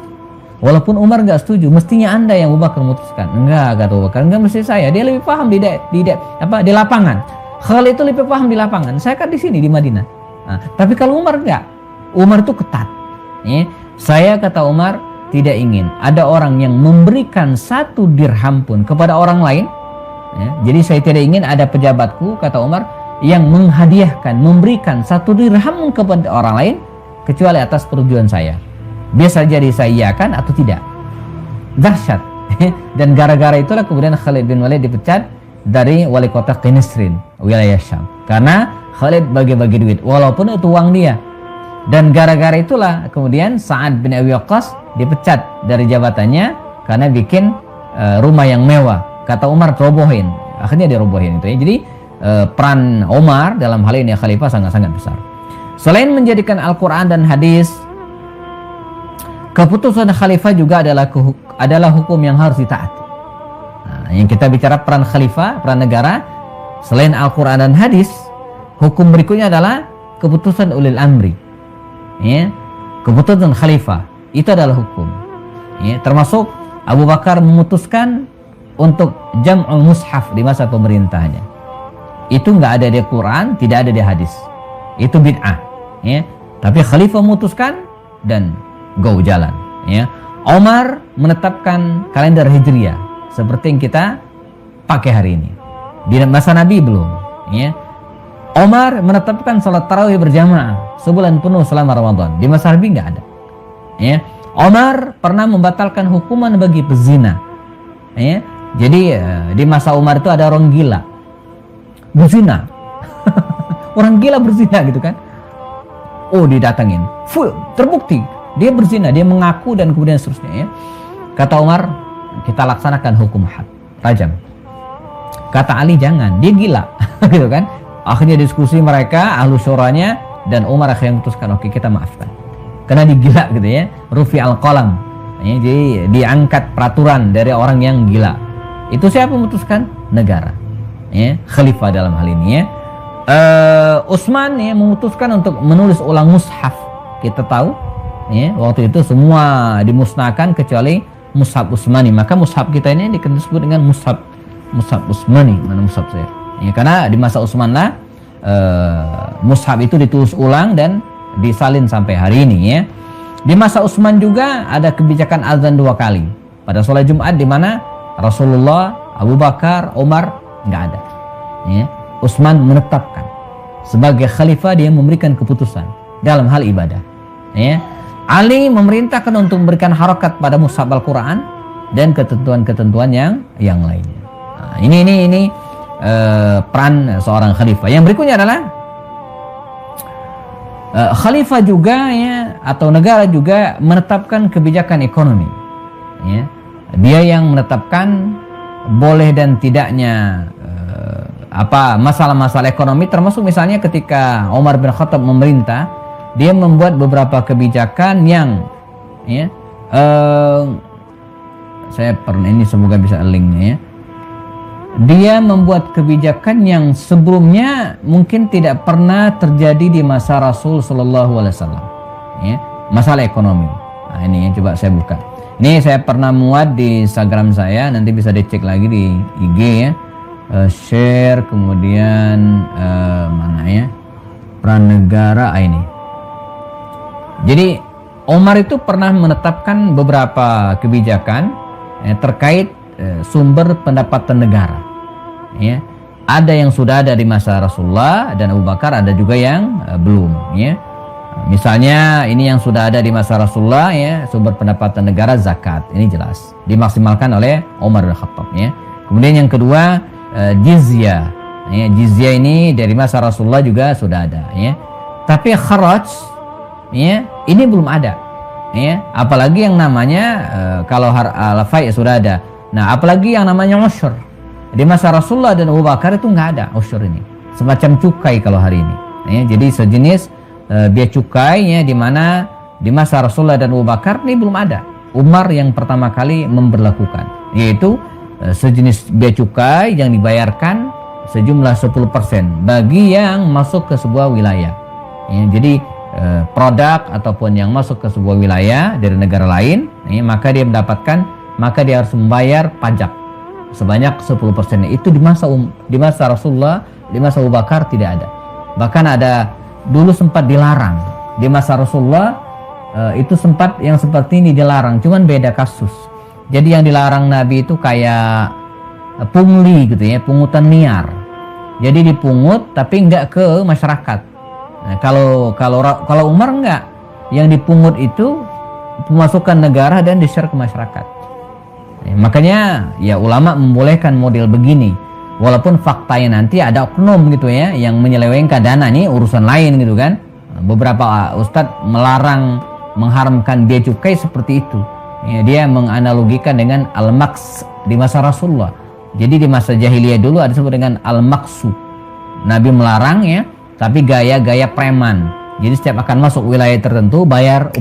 Walaupun Umar nggak setuju, mestinya Anda yang Abu Bakar memutuskan. Enggak, kata Abu Bakar, enggak mesti saya. Dia lebih paham di lapangan. Khalid itu lebih paham di lapangan. Saya kan di sini di Madinah. Nah, tapi kalau Umar enggak, Umar itu ketat. Ya. Saya, kata Umar, tidak ingin ada orang yang memberikan 1 dirham pun kepada orang lain. Ya. Jadi saya tidak ingin ada pejabatku, kata Umar, yang menghadiahkan, memberikan 1 dirham kepada orang lain kecuali atas persetujuan saya. Biasa jadi saya iakan atau tidak. Dahsyat. Dan gara-gara itulah kemudian Khalid bin Walid dipecat dari wali kota Qinisrin, wilayah Syam. Karena Khalid bagi-bagi duit, walaupun itu uang dia. Dan gara-gara itulah kemudian Sa'ad bin Abi Waqqas dipecat dari jabatannya karena bikin rumah yang mewah. Kata Umar, robohin. Akhirnya dirobohin itu ya. Jadi peran Umar dalam hal ini khalifah sangat-sangat besar. Selain menjadikan Al-Quran dan hadis, keputusan khalifah juga adalah hukum yang harus ditaati. Nah, yang kita bicara peran khalifah, peran negara, selain Al-Quran dan hadis, hukum berikutnya adalah keputusan ulil amri. Ya, keputusan khalifah itu adalah hukum. Ya, termasuk Abu Bakar memutuskan untuk jam'ul mushaf di masa pemerintahnya. Itu nggak ada di Quran, tidak ada di hadis. Itu bid'ah. Ya, tapi khalifah memutuskan dan go jalan. Ya, Umar menetapkan kalender Hijriah seperti yang kita pakai hari ini. Di masa Nabi belum. Ya, Umar menetapkan salat tarawih berjamaah sebulan penuh selama Ramadan. Di masa Nabi nggak ada. Ya, Umar pernah membatalkan hukuman bagi pezina. Ya, jadi di masa Umar itu ada orang gila berzina. Orang gila berzina gitu kan. Oh, didatangin. Full, terbukti dia berzina, dia mengaku dan kemudian seterusnya ya. Kata Umar, kita laksanakan hukum had, rajam. Kata Ali, jangan, dia gila. Gitu kan. Akhirnya diskusi mereka, ahlu syuranya, dan Umar akhirnya memutuskan, oke, kita maafkan. Karena dia gila gitu ya. Rufi al-qalam. Ya, jadi diangkat peraturan dari orang yang gila. Itu siapa memutuskan? Negara. Ya, khalifah dalam hal ini ya. Utsman ya memutuskan untuk menulis ulang mushaf. Kita tahu ya, waktu itu semua dimusnahkan kecuali mushaf Utsmani. Maka mushaf kita ini disebut dengan mushaf Utsmani. Mana mushaf saya? Ya, karena di masa Utsman lah mushaf itu ditulis ulang dan disalin sampai hari ini ya. Di masa Utsman juga ada kebijakan azan 2 kali pada sholat Jumat, di mana Rasulullah, Abu Bakar, Umar nggak ada. Ya. Utsman menetapkan sebagai khalifah, dia memberikan keputusan dalam hal ibadah. Ya. Ali memerintahkan untuk memberikan harakat pada mushaf Al-Quran dan ketentuan-ketentuan yang lainnya. Nah, ini peran seorang khalifah. Yang berikutnya adalah khalifah juga ya, atau negara juga menetapkan kebijakan ekonomi. Ya. Dia yang menetapkan boleh dan tidaknya masalah-masalah ekonomi, termasuk misalnya ketika Umar bin Khattab memerintah, dia membuat beberapa kebijakan yang ya, saya pernah, ini semoga bisa linknya ya. Dia membuat kebijakan yang sebelumnya mungkin tidak pernah terjadi di masa Rasul Shallallahu Alaihi Wasallam. Ya, masalah ekonomi. Nah, ini yang coba saya buka. Ini saya pernah muat di Instagram saya, nanti bisa dicek lagi di IG ya. Share, kemudian mana ya, peran negara ini. Jadi Umar itu pernah menetapkan beberapa kebijakan terkait sumber pendapatan negara. Ya, ada yang sudah ada di masa Rasulullah dan Abu Bakar, ada juga yang belum. Ya, misalnya ini yang sudah ada di masa Rasulullah ya, sumber pendapatan negara zakat, ini jelas dimaksimalkan oleh Umar bin Khattab. Ya, kemudian yang kedua jizyah. Ya, jizyah ini dari masa Rasulullah juga sudah ada. Ya, tapi kharaj ya, ini belum ada. Ya, apalagi yang namanya kalau al-fai' sudah ada. Nah, apalagi yang namanya usyur. Di masa Rasulullah dan Abu Bakar itu nggak ada usyur ini. Semacam cukai kalau hari ini. Ya, jadi sejenis bea cukai ya, di mana di masa Rasulullah dan Abu Bakar ini belum ada. Umar yang pertama kali memberlakukan, yaitu sejenis bea cukai yang dibayarkan sejumlah 10% bagi yang masuk ke sebuah wilayah. Ya, jadi produk ataupun yang masuk ke sebuah wilayah dari negara lain, ya, maka dia harus membayar pajak sebanyak 10%. Itu di masa Rasulullah, di masa Abu Bakar tidak ada. Bahkan ada dulu sempat dilarang. Di masa Rasulullah itu sempat yang seperti ini dilarang, cuman beda kasus. Jadi yang dilarang Nabi itu kayak pungli gitu ya, pungutan liar. Jadi dipungut tapi enggak ke masyarakat. Nah, kalau Umar enggak, yang dipungut itu pemasukan negara dan di-share ke masyarakat. Makanya ya ulama membolehkan model begini, walaupun faktanya nanti ada oknum gitu ya yang menyelewengkan dana, nih urusan lain gitu kan. Beberapa ustadz melarang, mengharamkan bea cukai seperti itu. Ya, dia menganalogikan dengan al-maks di masa Rasulullah. Jadi di masa jahiliyah dulu ada disebut dengan al-maksu. Nabi melarang ya, tapi gaya-gaya preman. Jadi setiap akan masuk wilayah tertentu bayar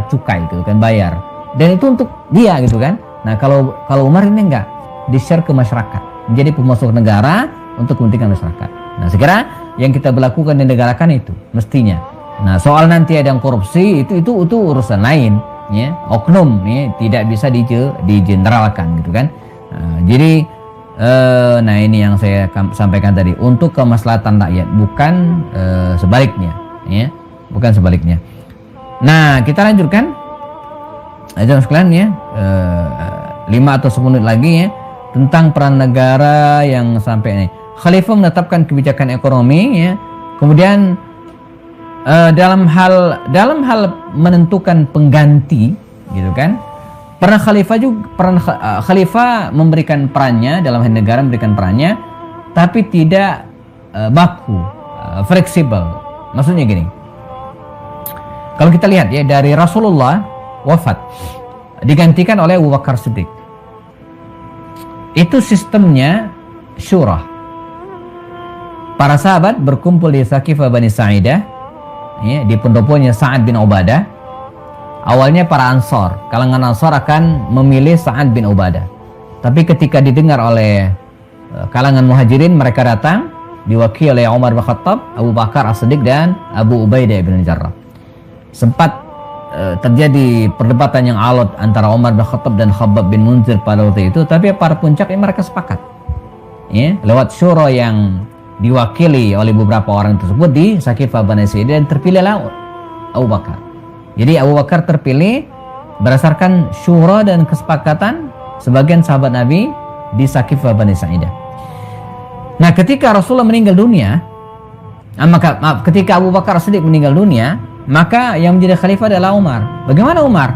cukai gitu kan, bayar. Dan itu untuk dia gitu kan. Nah, kalau Umar ini enggak, di-share ke masyarakat. Menjadi pemasok negara untuk kepentingan masyarakat. Nah, segera yang kita berlakukan di negara kan itu mestinya. Nah, soal nanti ada yang korupsi itu urusan lain, ya. Oknum ya, tidak bisa digeneralkan gitu kan. Nah, jadi nah ini yang saya sampaikan tadi, untuk kemaslahatan rakyat, bukan sebaliknya, ya. Bukan sebaliknya. Nah, kita lanjutkan. Aja sekalian ya, 5 atau 10 menit lagi ya, tentang peran negara yang sampai ini. Khalifah menetapkan kebijakan ekonomi ya. Kemudian dalam hal menentukan pengganti gitu kan. Khalifah memberikan perannya dalam hal negara, memberikan perannya, tapi tidak baku, fleksibel. Maksudnya gini. Kalau kita lihat ya, dari Rasulullah wafat digantikan oleh Abu Bakar Siddiq. Itu sistemnya syura. Para sahabat berkumpul di Saqifah Bani Sa'idah ya, di pendoponya Sa'ad bin Ubadah. Awalnya para Ansar, kalangan Ansar akan memilih Sa'ad bin Ubadah. Tapi ketika didengar oleh kalangan Muhajirin, mereka datang diwakili oleh Umar bin Khattab, Abu Bakar As-Siddiq dan Abu Ubaidah bin Jarrah. Sempat terjadi perdebatan yang alot antara Umar bin Khattab dan Khabbab bin Munzir pada waktu itu, tapi para puncaknya mereka sepakat ya, lewat syura yang diwakili oleh beberapa orang tersebut di Saqifah Bani Sa'id, dan terpilihlah Abu Bakar. Jadi Abu Bakar terpilih berdasarkan syura dan kesepakatan sebagian sahabat Nabi di Saqifah Bani Sa'idah. Nah, ketika Rasulullah meninggal dunia, ketika Abu Bakar As-Siddiq meninggal dunia, maka yang menjadi khalifah adalah Umar. Bagaimana Umar?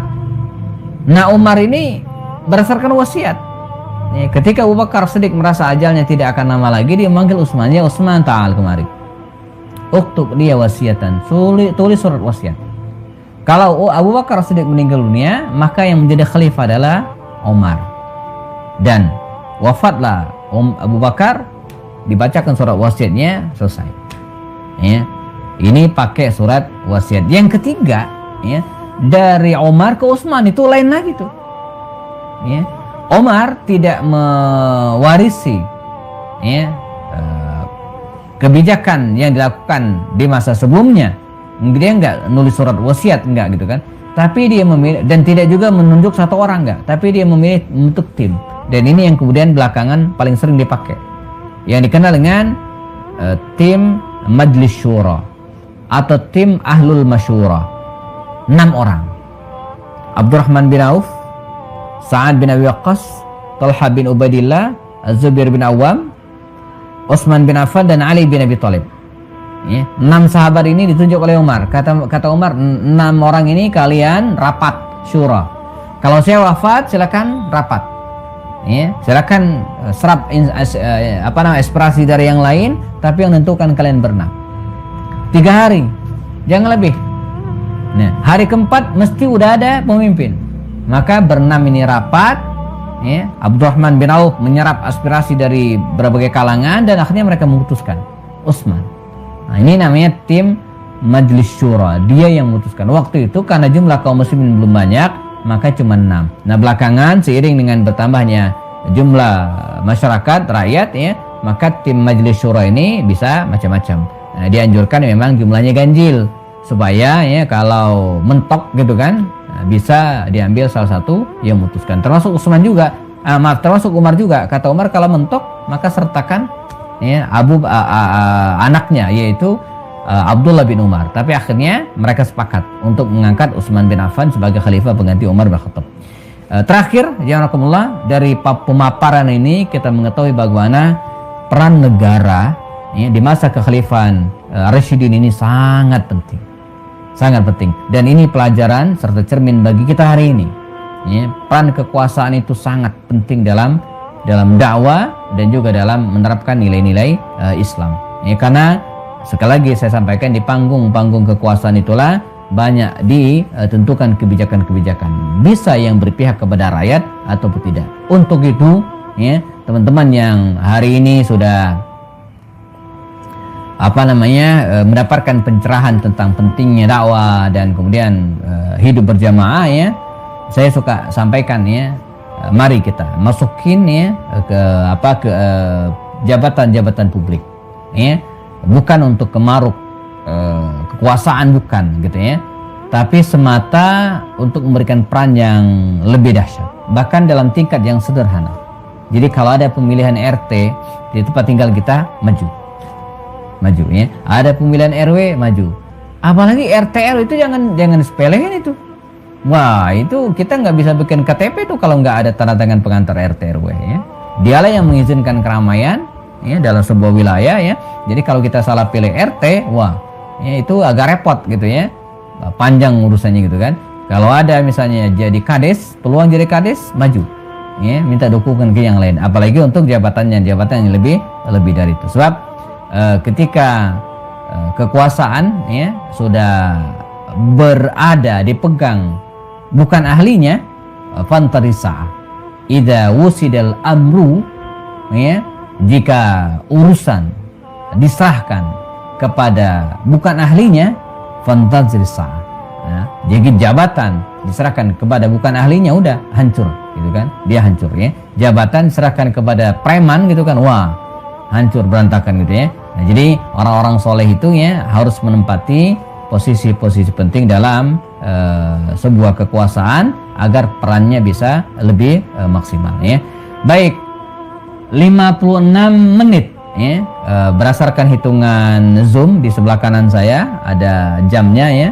Nah, Umar ini berdasarkan wasiat. Ketika Abu Bakar As-Siddiq merasa ajalnya tidak akan lama lagi, dia memanggil Utsman, "Ya Utsman, ta'al kemari. Uktub dia wasiatan, tulis surat wasiat." Kalau Abu Bakar As-Siddiq meninggal dunia, maka yang menjadi khalifah adalah Umar. Dan wafatlah Abu Bakar, dibacakan surat wasiatnya, selesai. Ya. Ini pakai surat wasiat. Yang ketiga, ya, dari Umar ke Utsman itu lain lagi tuh. Ya. Umar tidak mewarisi ya, kebijakan yang dilakukan di masa sebelumnya. Dia enggak nulis surat wasiat, enggak gitu kan. Tapi dia memilih, dan tidak juga menunjuk satu orang, enggak. Tapi dia memilih untuk tim. Dan ini yang kemudian belakangan paling sering dipakai, yang dikenal dengan tim Majlis Syura atau tim Ahlul Masyura. 6 orang: Abdurrahman bin Auf, Sa'ad bin Abi Waqqas, Talha bin Ubaidillah, Az-Zubair bin Awam, Utsman bin Affan, dan Ali bin Abi Thalib. Ya, 6 sahabat ini ditunjuk oleh Umar. Kata Umar, 6 orang ini kalian rapat syura. Kalau saya wafat, silakan rapat. Ya, silakan serap aspirasi dari yang lain, tapi yang menentukan kalian berenam. 3 hari, jangan lebih. Nah, hari keempat mesti udah ada pemimpin. Maka berenam ini rapat. Ya, Abdurrahman bin Auf menyerap aspirasi dari berbagai kalangan, dan akhirnya mereka memutuskan Utsman. Nah, ini namanya tim Majlis Syura. Dia yang memutuskan. Waktu itu karena jumlah kaum muslimin belum banyak, maka cuma 6. Nah, belakangan seiring dengan bertambahnya jumlah masyarakat, rakyat, ya, maka tim Majlis Syura ini bisa macam-macam. Nah, dianjurkan memang jumlahnya ganjil supaya ya kalau mentok gitu kan, bisa diambil salah satu yang memutuskan. Termasuk Utsman juga, termasuk Umar juga. Kata Umar, kalau mentok maka sertakan ya anaknya, yaitu Abdullah bin Umar. Tapi akhirnya mereka sepakat untuk mengangkat Utsman bin Affan sebagai khalifah pengganti Umar bin Khattab. Terakhir, jazakumullah, dari pemaparan ini kita mengetahui bagaimana peran negara ya, di masa kekhalifahan Rasyidin ini sangat penting. Sangat penting. Dan ini pelajaran serta cermin bagi kita hari ini. Ya, peran kekuasaan itu sangat penting dalam dakwah dan juga dalam menerapkan nilai-nilai Islam. Ya, karena sekali lagi saya sampaikan, di panggung kekuasaan itulah banyak ditentukan kebijakan-kebijakan. Bisa yang berpihak kepada rakyat ataupun tidak. Untuk itu, ya, teman-teman yang hari ini sudah mendapatkan pencerahan tentang pentingnya dakwah dan kemudian hidup berjamaah, ya, saya suka sampaikan, ya, mari kita masukin ya ke jabatan-jabatan publik, ya, bukan untuk kemaruk kekuasaan, bukan gitu ya, tapi semata untuk memberikan peran yang lebih dahsyat, bahkan dalam tingkat yang sederhana. Jadi kalau ada pemilihan RT di tempat tinggal kita, maju ya. Ada pemilihan RW, maju. Apalagi RT RW itu jangan sepelein itu. Wah, itu kita nggak bisa bikin KTP tuh kalau nggak ada tanda tangan pengantar RT RW, ya. Dialah yang mengizinkan keramaian ya dalam sebuah wilayah, ya. Jadi kalau kita salah pilih RT, wah, ya, itu agak repot gitu ya. Panjang urusannya gitu kan. Kalau ada misalnya jadi kades, peluang jadi kades, maju. Ya, minta dukungan ke yang lain. Apalagi untuk jabatan yang lebih dari itu. Sebab ketika kekuasaan ya sudah berada dipegang bukan ahlinya, fantarisa idza wusidal amru, ya, jika urusan diserahkan kepada bukan ahlinya, fantarisa, ya, jadi jabatan diserahkan kepada bukan ahlinya, udah hancur gitu kan, dia hancur, ya. Jabatan diserahkan kepada preman gitu kan, wah, hancur berantakan gitu ya. Nah, jadi orang-orang soleh itu ya harus menempati posisi-posisi penting dalam sebuah kekuasaan agar perannya bisa lebih maksimal ya. Baik, 56 menit ya, berdasarkan hitungan Zoom di sebelah kanan saya ada jamnya ya.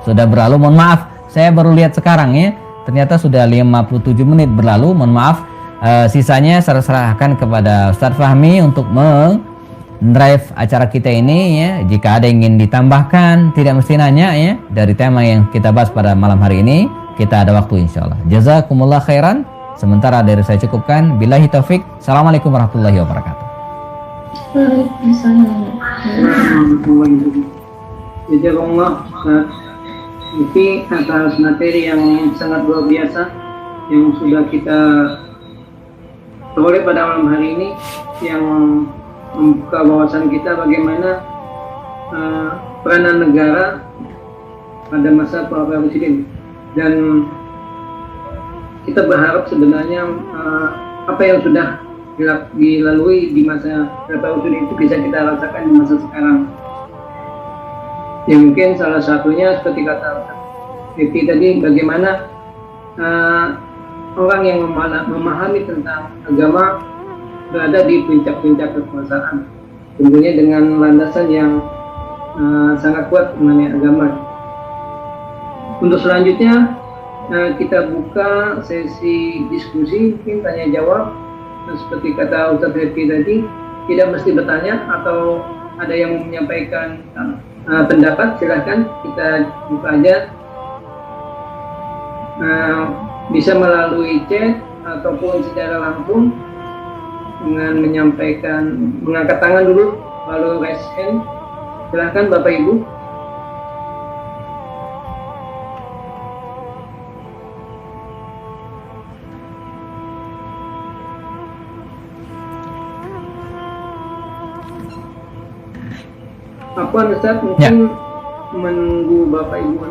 Sudah berlalu, mohon maaf, saya baru lihat sekarang ya, ternyata sudah 57 menit berlalu, mohon maaf. Sisanya saya serahkan kepada Ustadz Fahmi untuk drive acara kita ini ya. Jika ada yang ingin ditambahkan, tidak mesti nanya ya, dari tema yang kita bahas pada malam hari ini, kita ada waktu insyaallah. Jazakumullah khairan. Sementara dari saya cukupkan. Billahi taufik. Assalamualaikum warahmatullahi wabarakatuh. Waalaikumsalam warahmatullahi wabarakatuh. Jazakumullah Ustaz atas materi yang sangat luar biasa yang sudah kita peroleh pada malam hari ini, yang membuka wawasan kita bagaimana peranan negara pada masa Pak Presiden. Dan kita berharap sebenarnya apa yang sudah dilalui di masa Pak Presiden itu bisa kita rasakan di masa sekarang. Ya mungkin salah satunya seperti kata Eti tadi, bagaimana orang yang memahami tentang agama berada di puncak-puncak kekuasaan, tentunya dengan landasan yang sangat kuat mengenai agama. Untuk selanjutnya kita buka sesi diskusi, mungkin tanya jawab. Seperti kata Ustaz Rizky tadi, tidak mesti bertanya atau ada yang menyampaikan pendapat, silahkan kita buka aja. Bisa melalui chat ataupun secara langsung dengan menyampaikan, mengangkat tangan dulu lalu raise hand. Silahkan Bapak Ibu. Apa Ustaz, mungkin menunggu Bapak Ibu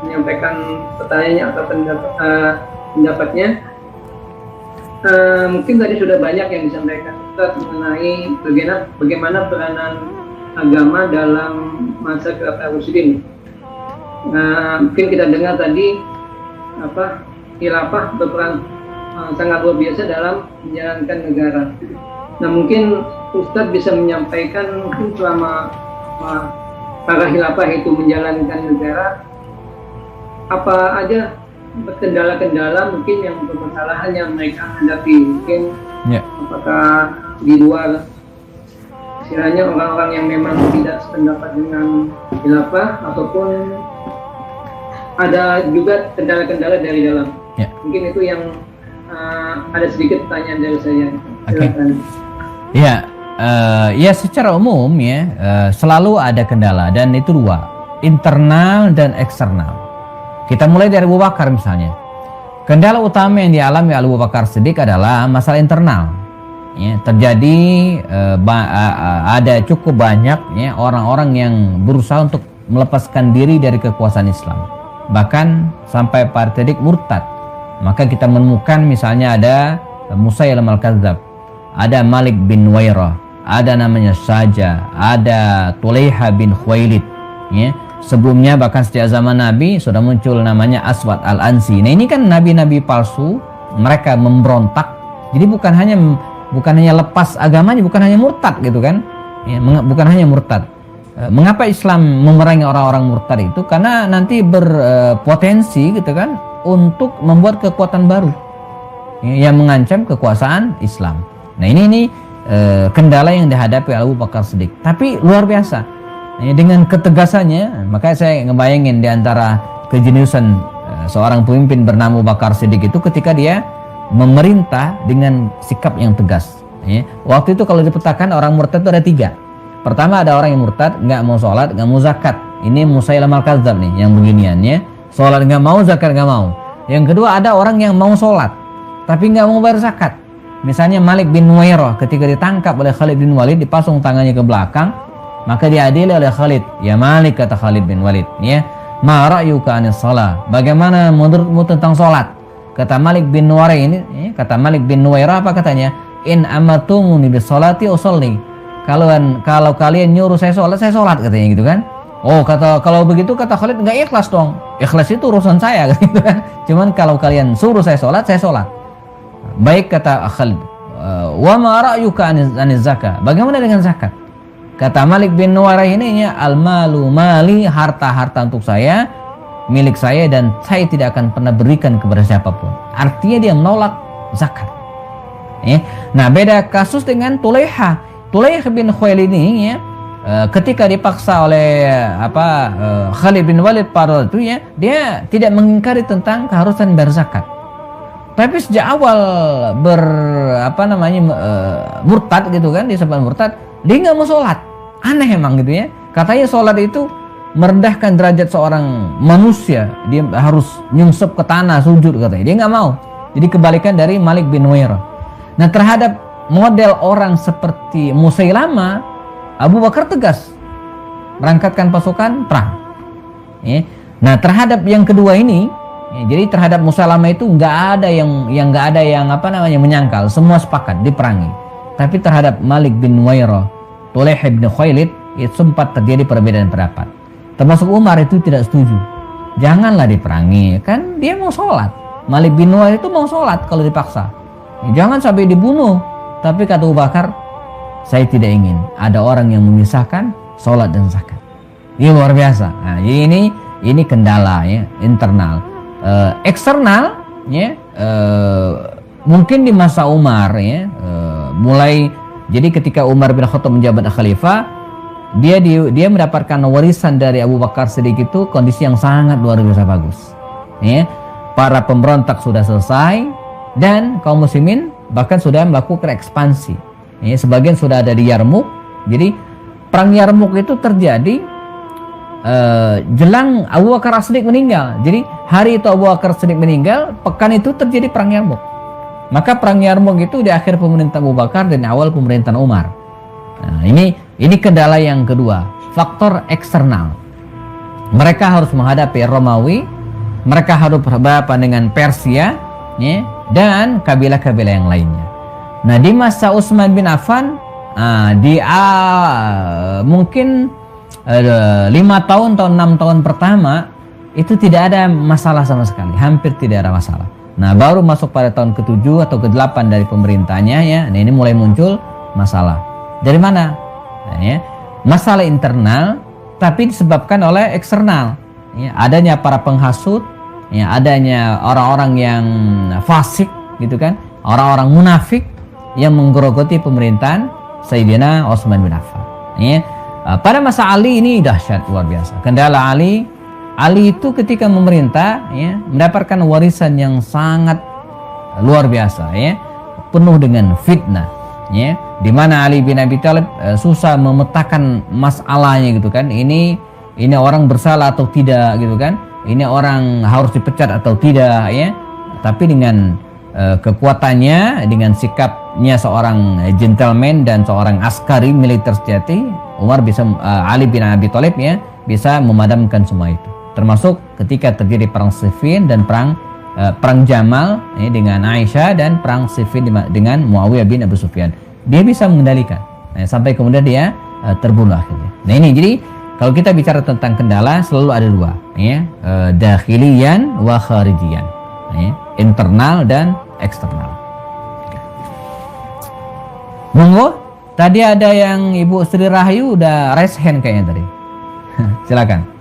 menyampaikan pertanyaannya atau pendapatnya. Mungkin tadi sudah banyak yang disampaikan Ustaz mengenai bagaimana peranan agama dalam masa Khilafah Rasyidin. Mungkin kita dengar tadi khilafah berperan sangat luar biasa dalam menjalankan negara. Nah, mungkin Ustaz bisa menyampaikan mungkin selama para khilafah itu menjalankan negara, apa aja kendala-kendala mungkin yang permasalahan yang mereka hadapi, mungkin apakah di luar istilahnya orang-orang yang memang tidak sependapat dengan khilafah, ataupun ada juga kendala-kendala dari dalam. Mungkin itu yang ada sedikit pertanyaan dari saya. Silakan. Ya secara umum ya selalu ada kendala, dan itu dua, internal dan eksternal. Kita mulai dari Abu Bakar misalnya. Kendala utama yang dialami Abu Bakar Siddiq adalah masalah internal. Ya, terjadi ada cukup banyak ya orang-orang yang berusaha untuk melepaskan diri dari kekuasaan Islam. Bahkan sampai Pak Siddiq murtad. Maka kita menemukan misalnya ada Musailamah al-Kadzdzab, ada Malik bin Nuwairah, ada namanya Saja, ada Tulaiha bin Khuwailid ya. Sebelumnya bahkan sejak zaman Nabi sudah muncul namanya Aswad al-Ansi. Nah, ini kan nabi-nabi palsu, mereka memberontak. Jadi bukan hanya lepas agamanya, bukan hanya murtad gitu kan. Ya, bukan hanya murtad. Mengapa Islam memerangi orang-orang murtad itu? Karena nanti berpotensi gitu kan untuk membuat kekuatan baru ya, yang mengancam kekuasaan Islam. Nah, ini kendala yang dihadapi Abu Bakar Siddiq. Tapi luar biasa. Dengan ketegasannya, maka saya ngebayangin di antara kejeniusan seorang pemimpin bernama Abu Bakar Siddiq itu ketika dia memerintah dengan sikap yang tegas. Ya. Waktu itu kalau dipetakan orang murtad itu ada 3. Pertama, ada orang yang murtad, nggak mau sholat, nggak mau zakat. Ini Musailamah al-Kadzdzab nih, yang beginian ya. Sholat nggak mau, zakat nggak mau. Yang kedua, ada orang yang mau sholat, tapi nggak mau bayar zakat. Misalnya Malik bin Nuwairah, ketika ditangkap oleh Khalid bin Walid, dipasung tangannya ke belakang, maka diadili oleh Khalid. Ya Malik, kata Khalid bin Walid, ya, ma ra'yuka anis shalah? Bagaimana menurutmu tentang sholat? Kata Malik bin Nuwairah ini, ya, kata Malik bin Nuwairah apa katanya? In amatumuni bis sholati usolli. kalau kalian nyuruh saya sholat katanya gitu kan. Oh, kalau begitu kata Khalid nggak ikhlas dong. Ikhlas itu urusan saya gitu kan. Cuman kalau kalian suruh saya sholat. Baik kata Khalid. Wa ma ra'yuka aniz zakah? Bagaimana dengan zakat? Kata Malik bin Nuwairah ini ya, al-malu mali, harta untuk saya, milik saya, dan saya tidak akan pernah berikan kepada siapapun. Artinya dia menolak zakat. Nah, beda kasus dengan Tulaiha bin Khuwailid ini ya, ketika dipaksa oleh Khalid bin Walid pada itu ya, dia tidak mengingkari tentang keharusan berzakat. Tapi sejak awal murtad gitu kan, disebut murtad, dia nggak mau sholat. Aneh emang gitu ya. Katanya sholat itu merendahkan derajat seorang manusia, dia harus nyungsep ke tanah, sujud katanya. Dia nggak mau. Jadi kebalikan dari Malik bin Nuwairah. Nah, terhadap model orang seperti Musailama, Abu Bakar tegas berangkatkan pasukan perang. Nah, terhadap yang kedua ini, jadi terhadap Musailama itu nggak ada yang menyangkal, semua sepakat diperangi. Tapi terhadap Malik bin Nuwairah, Tulaiha bin Khuwailid, itu sempat terjadi perbedaan pendapat. Termasuk Umar itu tidak setuju. Janganlah diperangi, kan dia mau sholat. Malik bin Nuwairah itu mau sholat kalau dipaksa. Jangan sampai dibunuh. Tapi kata Abu Bakar, saya tidak ingin ada orang yang memisahkan sholat dan zakat. Ini luar biasa. Nah, ini kendala ya, internal. Eksternal ya, mungkin di masa Umar ya, mulai jadi ketika Umar bin Khattab menjabat khalifah, dia mendapatkan warisan dari Abu Bakar Siddiq itu kondisi yang sangat luar biasa bagus. Ya, para pemberontak sudah selesai dan kaum muslimin bahkan sudah melakukan ekspansi. Ya, sebagian sudah ada di Yarmuk. Jadi perang Yarmuk itu terjadi jelang Abu Bakar Siddiq meninggal. Jadi hari itu Abu Bakar Siddiq meninggal, pekan itu terjadi perang Yarmuk. Maka perang Yarmuk itu di akhir pemerintahan Abu Bakar dan awal pemerintahan Umar. Nah, ini kendala yang kedua, faktor eksternal. Mereka harus menghadapi Romawi, mereka harus berhadapan dengan Persia, ya, dan kabilah-kabilah yang lainnya. Nah, di masa Utsman bin Affan, mungkin 5 tahun atau 6 tahun pertama itu tidak ada masalah sama sekali, hampir tidak ada masalah. Nah, baru masuk pada tahun ke-7 atau ke-8 dari pemerintahnya ya, nah ini mulai muncul masalah. Dari mana? Nah, ya, masalah internal tapi disebabkan oleh eksternal. Ya, adanya para penghasut, ya, adanya orang-orang yang fasik gitu kan, orang-orang munafik yang menggerogoti pemerintahan Sayyidina Utsman bin Affan. Ya. Pada masa Ali ini dahsyat luar biasa. Kendala Ali itu ketika memerintah ya, mendapatkan warisan yang sangat luar biasa ya, penuh dengan fitnah ya, di mana Ali bin Abi Thalib susah memetakan masalahnya gitu kan. Ini orang bersalah atau tidak gitu kan. Ini orang harus dipecat atau tidak ya. Tapi dengan kekuatannya, dengan sikapnya seorang gentleman dan seorang askari militer sejati, Ali bin Abi Thalib ya bisa memadamkan semua itu. Termasuk ketika terjadi perang Siffin dan perang Jamal ya, dengan Aisyah, dan perang Siffin dengan Muawiyah bin Abu Sufyan. Dia bisa mengendalikan sampai kemudian dia terbunuh akhirnya. Nah ini jadi kalau kita bicara tentang kendala selalu ada dua ya, dakhiliyan wa kharijiyan ya, internal dan eksternal. Monggo, tadi ada yang Ibu Sri Rahayu udah raise hand kayaknya tadi. Silakan.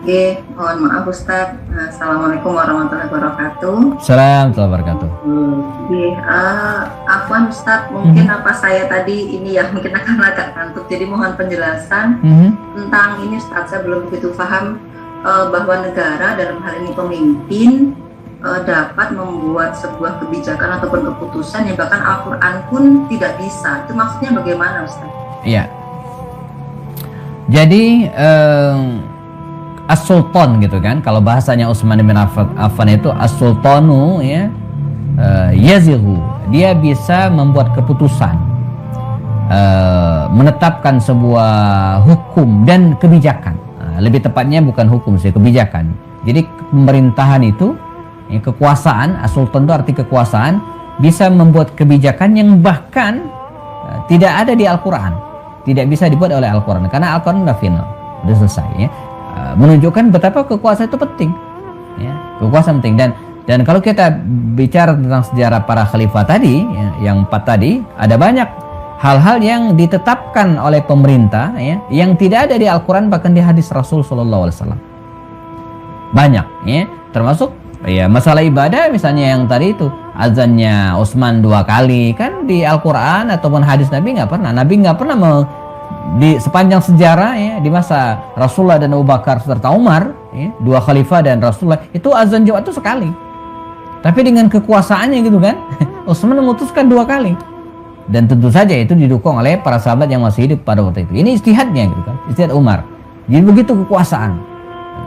Oke, mohon maaf Ustaz. Assalamualaikum warahmatullahi wabarakatuh. Assalamualaikum warahmatullahi wabarakatuh. Afwan Ustaz, mungkin apa saya tadi ini ya mungkin akan agak ngantuk, jadi mohon penjelasan tentang ini Ustaz. Saya belum begitu paham bahwa negara dalam hal ini pemimpin dapat membuat sebuah kebijakan ataupun keputusan yang bahkan Al-Quran pun tidak bisa. Itu maksudnya bagaimana Ustaz? Iya. Jadi as-sultan gitu kan, kalau bahasanya Utsman bin Affan itu as-sultanu ya, yazighu, dia bisa membuat keputusan, menetapkan sebuah hukum dan kebijakan. Lebih tepatnya bukan hukum sih, kebijakan. Jadi pemerintahan itu kekuasaan, as-sultan itu arti kekuasaan, bisa membuat kebijakan yang bahkan tidak ada di Al-Quran, tidak bisa dibuat oleh Al-Quran karena Al-Quran sudah final, sudah selesai ya. Menunjukkan betapa kekuasaan itu penting ya, kekuasaan penting. Dan kalau kita bicara tentang sejarah para khalifah tadi ya, yang 4 tadi, ada banyak hal-hal yang ditetapkan oleh pemerintah ya, yang tidak ada di Al-Quran bahkan di hadis Rasul SAW. Banyak ya, termasuk ya masalah ibadah misalnya yang tadi itu azannya Utsman 2 kali, kan di Al-Quran ataupun hadis Nabi nggak pernah di sepanjang sejarah ya, di masa Rasulullah dan Abu Bakar serta Umar ya, 2 khalifah dan Rasulullah itu azan Jumat itu sekali, tapi dengan kekuasaannya gitu kan Utsman memutuskan 2 kali, dan tentu saja itu didukung oleh para sahabat yang masih hidup pada waktu itu. Ini ijtihadnya gitu kan, ijtihad Umar. Jadi begitu kekuasaan.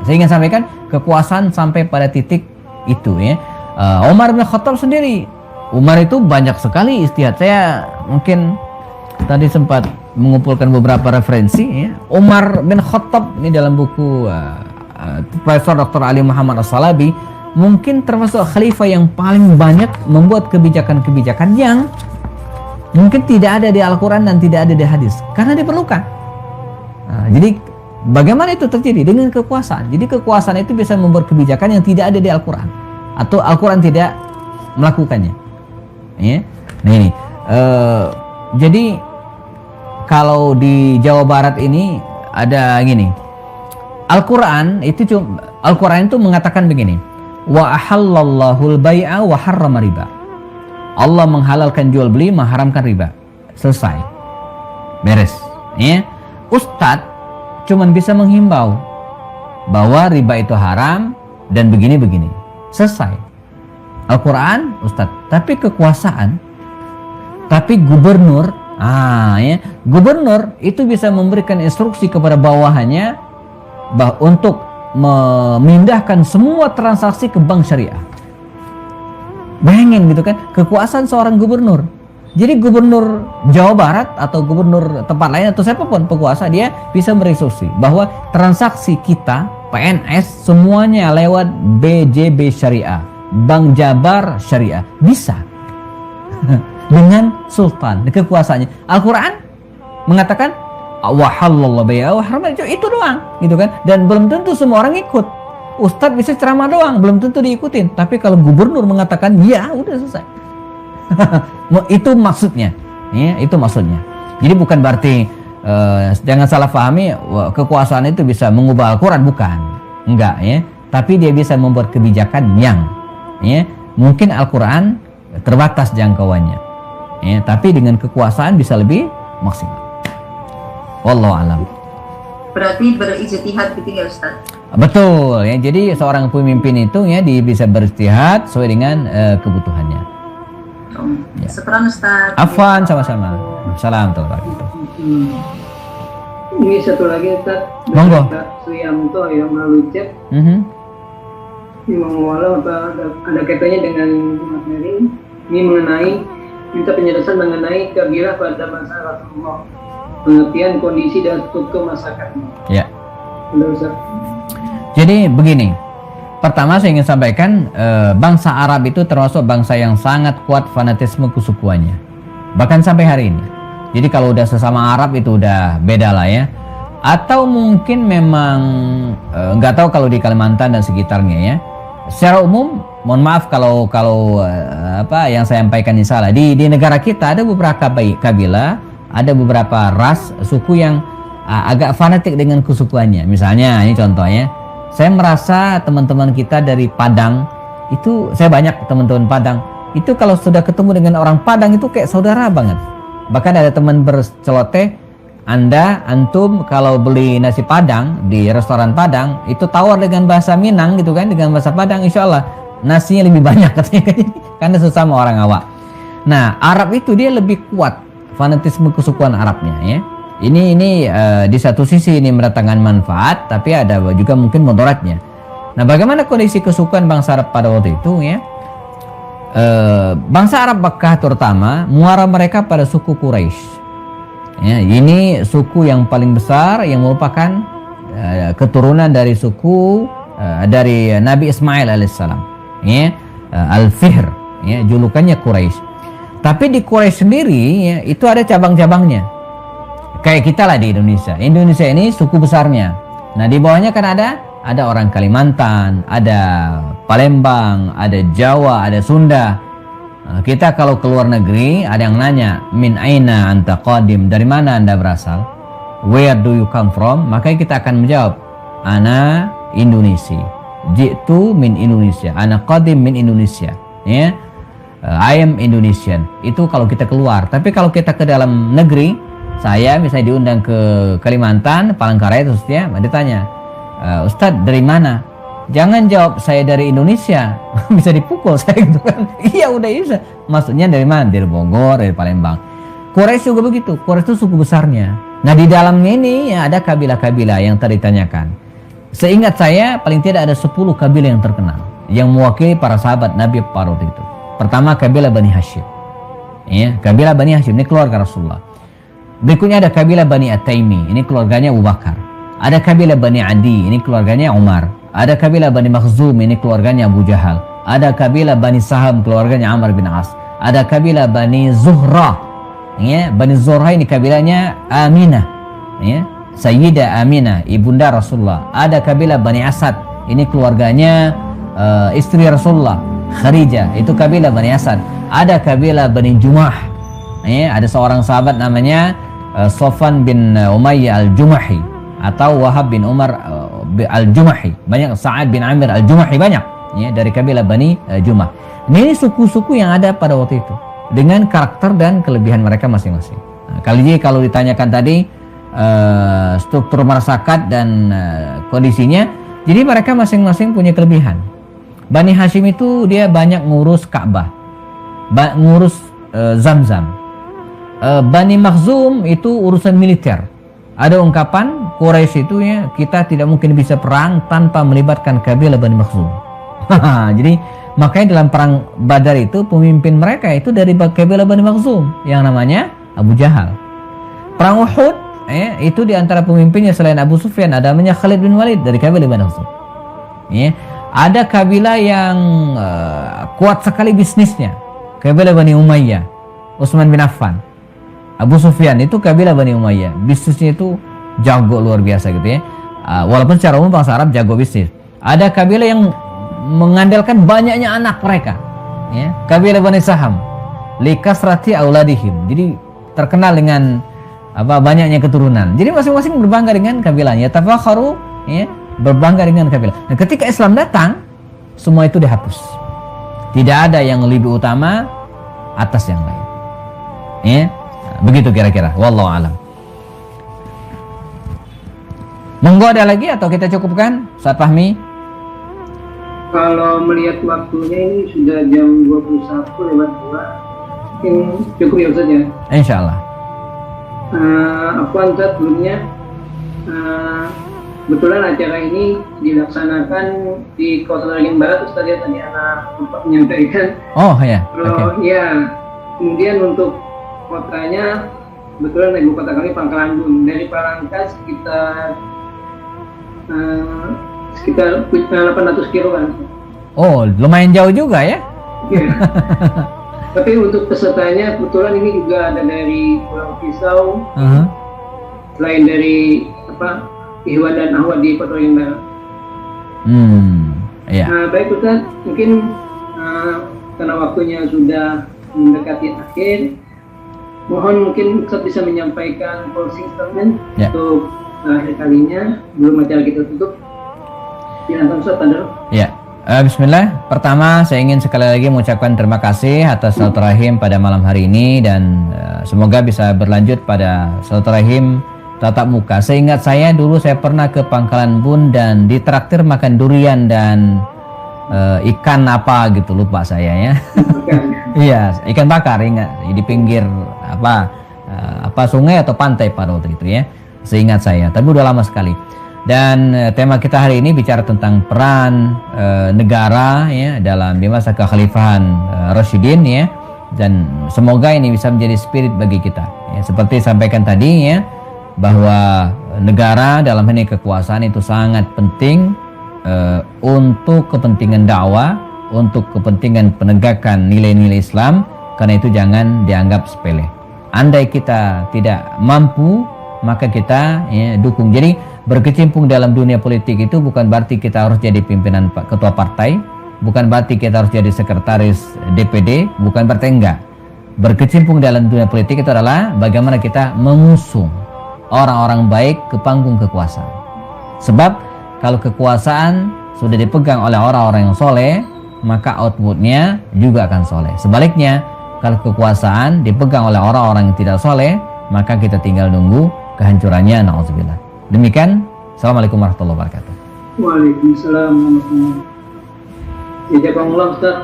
Saya ingin sampaikan kekuasaan sampai pada titik itu ya. Umar bin Khattab sendiri, Umar itu banyak sekali ijtihad. Saya mungkin tadi sempat mengumpulkan beberapa referensi ya. Umar bin Khattab ini dalam buku Profesor Dr. Ali Muhammad As-Salabi mungkin termasuk khalifah yang paling banyak membuat kebijakan-kebijakan yang mungkin tidak ada di Al-Quran dan tidak ada di hadis karena diperlukan. Jadi bagaimana itu terjadi? Dengan kekuasaan. Jadi kekuasaan itu bisa membuat kebijakan yang tidak ada di Al-Quran atau Al-Quran tidak melakukannya ya. Nah ini jadi kalau di Jawa Barat ini ada gini, Al-Quran itu mengatakan begini, wa ahallallahu al-bai'a wa harrama riba. Allah menghalalkan jual beli, mengharamkan riba. Selesai. Beres. Ya. Ustadz cuman bisa menghimbau bahwa riba itu haram dan begini-begini. Selesai. Al-Quran, Ustadz. Tapi kekuasaan, tapi gubernur, ya, gubernur itu bisa memberikan instruksi kepada bawahannya untuk memindahkan semua transaksi ke bank syariah. Bayangin gitu kan, kekuasaan seorang gubernur. Jadi gubernur Jawa Barat atau gubernur tempat lain atau siapapun penguasa, dia bisa berinstruksi bahwa transaksi kita PNS semuanya lewat BJB Syariah, Bank Jabar Syariah, bisa. Dengan sultan, kekuasaannya. Al-Quran mengatakan wa halallahu bai'a wa harrama, itu doang gitu kan, dan belum tentu semua orang ikut. Ustadz bisa ceramah doang, belum tentu diikutin. Tapi kalau gubernur mengatakan, ya udah selesai. Itu maksudnya, ya, itu maksudnya. Jadi bukan berarti jangan salah pahami, kekuasaan itu bisa mengubah Al-Quran, bukan, enggak ya. Tapi dia bisa membuat kebijakan yang, ya, mungkin Al-Quran terbatas jangkauannya, ya, tapi dengan kekuasaan bisa lebih maksimal. Wallahu a'lam. Berarti berijtihad gitu ya Ustaz? Betul ya, jadi seorang pemimpin itu ya bisa beristihad sesuai dengan kebutuhannya. Ya. Seperan Ustaz. Afwan, sama-sama. Salam warahmatullahi. Ini satu lagi Ustaz. Monggo. Pak Suyanto yang melalui chat. Walau ada kaitannya dengan materi ini mengenai minta penjelasan mengenai kabilah pada masa Rasulullah, pengertian kondisi dan struktur masyarakatnya. Ya. Ustaz. Jadi begini, pertama saya ingin sampaikan bangsa Arab itu termasuk bangsa yang sangat kuat fanatisme kesukuannya, bahkan sampai hari ini. Jadi kalau udah sesama Arab itu udah beda lah ya. Atau mungkin memang nggak tahu kalau di Kalimantan dan sekitarnya ya. Secara umum, mohon maaf kalau apa yang saya sampaikan ini salah. Di negara kita ada beberapa kabilah, ada beberapa ras suku yang agak fanatik dengan kesukuannya. Misalnya ini contohnya, saya merasa teman-teman kita dari Padang itu, saya banyak teman-teman Padang itu kalau sudah ketemu dengan orang Padang itu kayak saudara banget. Bahkan ada teman berceloteh, antum kalau beli nasi Padang di restoran Padang itu tawar dengan bahasa Minang gitu kan, dengan bahasa Padang, insya Allah nasinya lebih banyak katanya, karena sesama orang awak. Nah Arab itu dia lebih kuat fanatisme kesukuan Arabnya ya. Ini di satu sisi ini mendatangkan manfaat, tapi ada juga mungkin mudaratnya. Nah bagaimana kondisi kesukuan bangsa Arab pada waktu itu ya? Bangsa Arab Makkah terutama muara mereka pada suku Quraisy. Ya, ini suku yang paling besar yang merupakan keturunan dari suku dari Nabi Ismail alaihissalam. Ya, Al-Fihr, ya, julukannya Quraisy. Tapi di Quraisy sendiri ya, itu ada cabang-cabangnya. Kayak kita lah di Indonesia. Indonesia ini suku besarnya. Nah di bawahnya kan ada orang Kalimantan, ada Palembang, ada Jawa, ada Sunda. Nah, kita kalau keluar negeri ada yang nanya, min aina anta qadim, dari mana anda berasal? Where do you come from? Maka kita akan menjawab, ana Indonesia. Jitu min Indonesia, ana qadim min Indonesia. Ya, I am Indonesian. Itu kalau kita keluar. Tapi kalau kita ke dalam negeri, saya misalnya diundang ke Kalimantan, Palangkaraya khususnya, ditanya, Ustadz dari mana? Jangan jawab saya dari Indonesia, bisa dipukul saya gitu kan. Iya udah bisa. Maksudnya dari mana? Dari Bogor, dari Palembang. Quraisy juga begitu. Quraisy itu suku besarnya. Nah di dalamnya ini ya, ada kabilah-kabilah yang tadi ditanyakan. Seingat saya paling tidak ada 10 kabilah yang terkenal yang mewakili para sahabat Nabi pada waktu itu. Pertama kabilah Bani Hashim. Ya, kabilah Bani Hashim ini keluarga Rasulullah. Berikutnya ada kabilah Bani At-Taimi, ini keluarganya Abu Bakar. Ada kabilah Bani Adi, ini keluarganya Umar. Ada kabilah Bani Makhzum, ini keluarganya Abu Jahal. Ada kabilah Bani Saham, keluarganya Amr bin As. Ada kabilah Bani Zuhra. Ya, Bani Zuhra ini kabilahnya Aminah. Ya, Sayyidah Aminah, ibunda Rasulullah. Ada kabilah Bani Asad, ini keluarganya istri Rasulullah, Khadijah. Itu kabilah Bani Asad. Ada kabilah Bani Jumah. Ya, ada seorang sahabat namanya Sofwan bin Umayyah al-Jumahi atau Wahab bin Umar al-Jumahi. Banyak, Sa'ad bin Amir al-Jumahi, banyak ya, dari kabilah Bani Jumah. Ini suku-suku yang ada pada waktu itu dengan karakter dan kelebihan mereka masing-masing. Nah, kalau ditanyakan tadi struktur masyarakat dan kondisinya, jadi mereka masing-masing punya kelebihan. Bani Hashim itu dia banyak ngurus Ka'bah, ngurus Zam-Zam. Bani Makhzum itu urusan militer. Ada ungkapan Quraisy itu ya, kita tidak mungkin bisa perang tanpa melibatkan kabilah Bani Makhzum. Jadi makanya dalam perang Badar itu pemimpin mereka itu dari kabilah Bani Makhzum yang namanya Abu Jahal. Perang Uhud itu di antara pemimpinnya selain Abu Sufyan ada namanya Khalid bin Walid dari kabilah Bani Makhzum. Ya, ada kabilah yang kuat sekali bisnisnya, kabilah Bani Umayyah, Utsman bin Affan. Abu Sufyan itu kabilah Bani Umayyah, bisnisnya itu jago luar biasa gitu ya. Walaupun secara umum bangsa Arab jago bisnis. Ada kabilah yang mengandalkan banyaknya anak mereka, ya. Kabilah Bani Saham, likasrati auladihim. Jadi terkenal dengan banyaknya keturunan. Jadi masing-masing berbangga dengan kabilahnya. Tafakharu, ya, berbangga dengan kabilah. Nah, ketika Islam datang, semua itu dihapus. Tidak ada yang lebih utama atas yang lain. Ya. Begitu kira-kira, wallahu alam. Monggo ada lagi atau kita cukupkan, Ustaz Fahmi? Kalau melihat waktunya ini sudah jam 21:02, mungkin cukup ya Ustaz ya? Insyaallah. Aku Ustaz sebelumnya, kebetulan acara ini dilaksanakan di Kota Tangerang Barat, Ustaz ya, tadi anak lupa menyampaikan. Oh ya, oke. Ya, kemudian untuk kotanya kebetulan ibu kota kami Pangkalan Bun. Dari Palangka sekitar 800 kiloan. Oh, lumayan jauh juga ya? Iya. Tapi untuk pesertanya kebetulan ini juga ada dari Pulau Pisau, selain dari Ihwan dan Ahwad di Kota Tangerang Barat. Iya. Baik Ustaz, mungkin karena waktunya sudah mendekati akhir, mohon mungkin Ustaz bisa menyampaikan closing statement untuk akhir kalinya belum acara kita tutup. Silakan Ustaz, Tanda. Ya. Bismillah. Pertama saya ingin sekali lagi mengucapkan terima kasih atas silaturahim pada malam hari ini dan semoga bisa berlanjut pada silaturahim tatap muka. Seingat saya dulu saya pernah ke Pangkalan Bun dan ditraktir makan durian dan ikan apa gitu, lupa saya ya. Iya, ikan bakar, ingat, di pinggir sungai atau pantai pada waktu itu ya, seingat saya, tapi udah lama sekali. Dan tema kita hari ini bicara tentang peran negara ya dalam di masa kekhalifahan Rasyidin ya, dan semoga ini bisa menjadi spirit bagi kita ya, seperti sampaikan tadi ya, bahwa negara dalam hal ini kekuasaan itu sangat penting untuk kepentingan dakwah, untuk kepentingan penegakan nilai-nilai Islam, Karena itu jangan dianggap sepele. Andai kita tidak mampu, maka kita dukung. Jadi berkecimpung dalam dunia politik itu bukan berarti kita harus jadi pimpinan ketua partai, bukan berarti kita harus jadi sekretaris DPD, bukan berarti enggak. Berkecimpung dalam dunia politik itu adalah bagaimana kita mengusung orang-orang baik ke panggung kekuasaan. Sebab kalau kekuasaan sudah dipegang oleh orang-orang yang soleh, maka outputnya juga akan soleh. Sebaliknya, kalau kekuasaan dipegang oleh orang-orang yang tidak soleh, maka kita tinggal nunggu kehancurannya. Na'udzubillah. Demikian. Assalamualaikum warahmatullahi wabarakatuh. Waalaikumsalam warahmatullahi wabarakatuh. Jazakumullah Ustaz,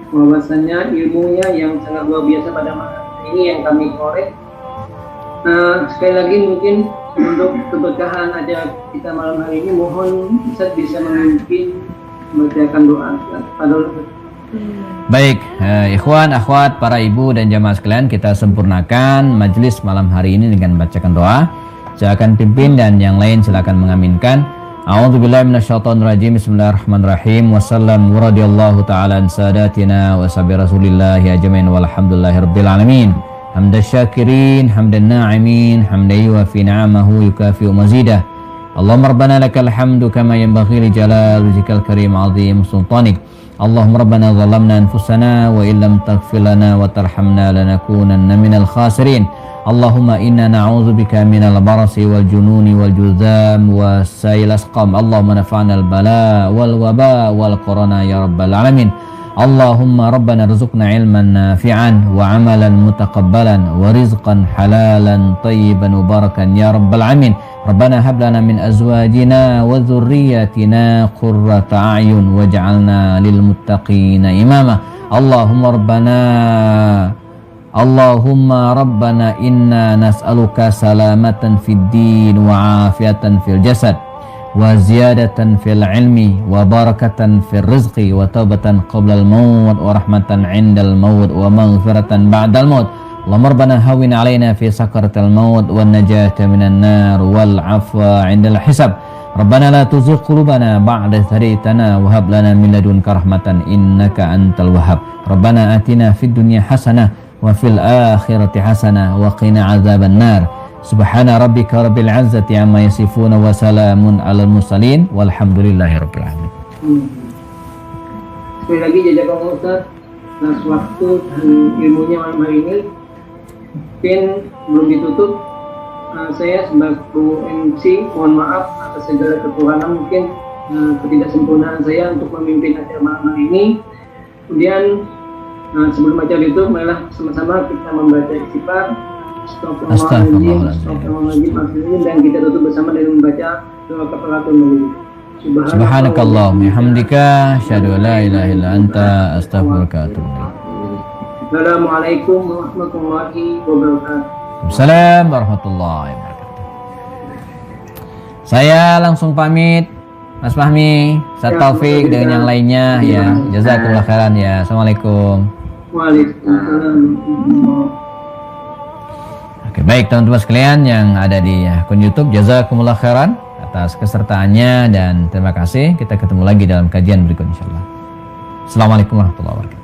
bahwasannya ilmunya yang sangat luar biasa pada malam ini yang kami korek. Sekali lagi mungkin untuk keberkahan acara kita malam hari ini, mohon Ustaz bisa memimpin membacakan doa. Baik, ikhwan, akhwat, para ibu dan jamaah sekalian, kita sempurnakan majelis malam hari ini dengan membacakan doa. Saya akan pimpin dan yang lain silakan mengaminkan. A'udzubillahi minasyaitonirrajim. Bismillahirrahmanirrahim. Wassallam radhiyallahu ta'ala an sadatina wa sabi rasulillahi ajmain walhamdulillahirabbil alamin. Hamdan syakirin, hamdan na'imin, hamdan yuwafi ni'amahu yukafi'u mazidah. Allahumma rabbana lakal hamdu kama yanbaghi li jalali wajhikal karim 'azim sultanik. Allahumma rabbana zalamna anfusana wa illam taghfir lana wa tarhamna lanakunanna minal khasirin. Allahumma inna na'udzubika minal barasi wal jununi wal juzam wa sayil asqam. Allahumma nafa'na al bala wal waba wal corona ya rabbal alamin. Allahumma rabbana rizqna ilman nafi'an wa amalan mutaqabbalan wa rizqan halalan tayyiban mubarakan ya rabbal alamin. Rabbana hab lana min azwajina wa dhurriyyatina qurrata a'yun waj'alna lil muttaqina imama. Allahumma rabbana inna nas'aluka salamatan fid din wa afiatan fil jasad wa ziyadatan fil ilmi wa barakatan fil rizqi wa taubatan qabla al maut wa rahmatan 'indal maut wa maghfiratan ba'dal maut. Allahumma rabbana hawwin 'alaina fi sakaratil maut wan najata minan nar wal 'afwa 'indal hisab. Rabbana la tuzigh qulubana ba'da idh hadaytana wa hab lana min ladunka rahmatan innaka antal wahhab. Rabbana atina fid dunya hasanah wa fil akhirati hasanah wa qina 'adzaban nar. Subhana rabbika rabbil 'izzati 'amma yasifun wa salamun 'alal mursalin walhamdulillahi rabbil alamin. Sekali lagi jazakallahu Ustaz atas waktu dan ilmunya malam hari ini. Mungkin belum ditutup, saya sebagai MC mohon maaf atas segala kekurangan mungkin ketidaksempurnaan saya untuk memimpin acara malam hari ini. Kemudian sebelum acara itu marilah sama-sama kita membaca istighfar, astagfirullahaladzim, dan kita tutup bersama dengan membaca doa kafaratul majelis. Subhanakallahumma bihamdika asyhadu an la ilaha illa anta astaghfiruka wa atubu ilaik. Assalamualaikum warahmatullahi wabarakatuh. Waalaikumsalam warahmatullahi wabarakatuh. Saya langsung pamit, Mas Fahmi, Ustaz Taufik dengan yang lainnya ya. Jazakumullah khairan ya. Assalamualaikum. Waalaikumsalam. Oke, baik teman-teman sekalian yang ada di akun YouTube, jazakumullah khairan atas kesertaannya dan terima kasih. Kita ketemu lagi dalam kajian berikut insyaallah. Assalamualaikum warahmatullahi wabarakatuh.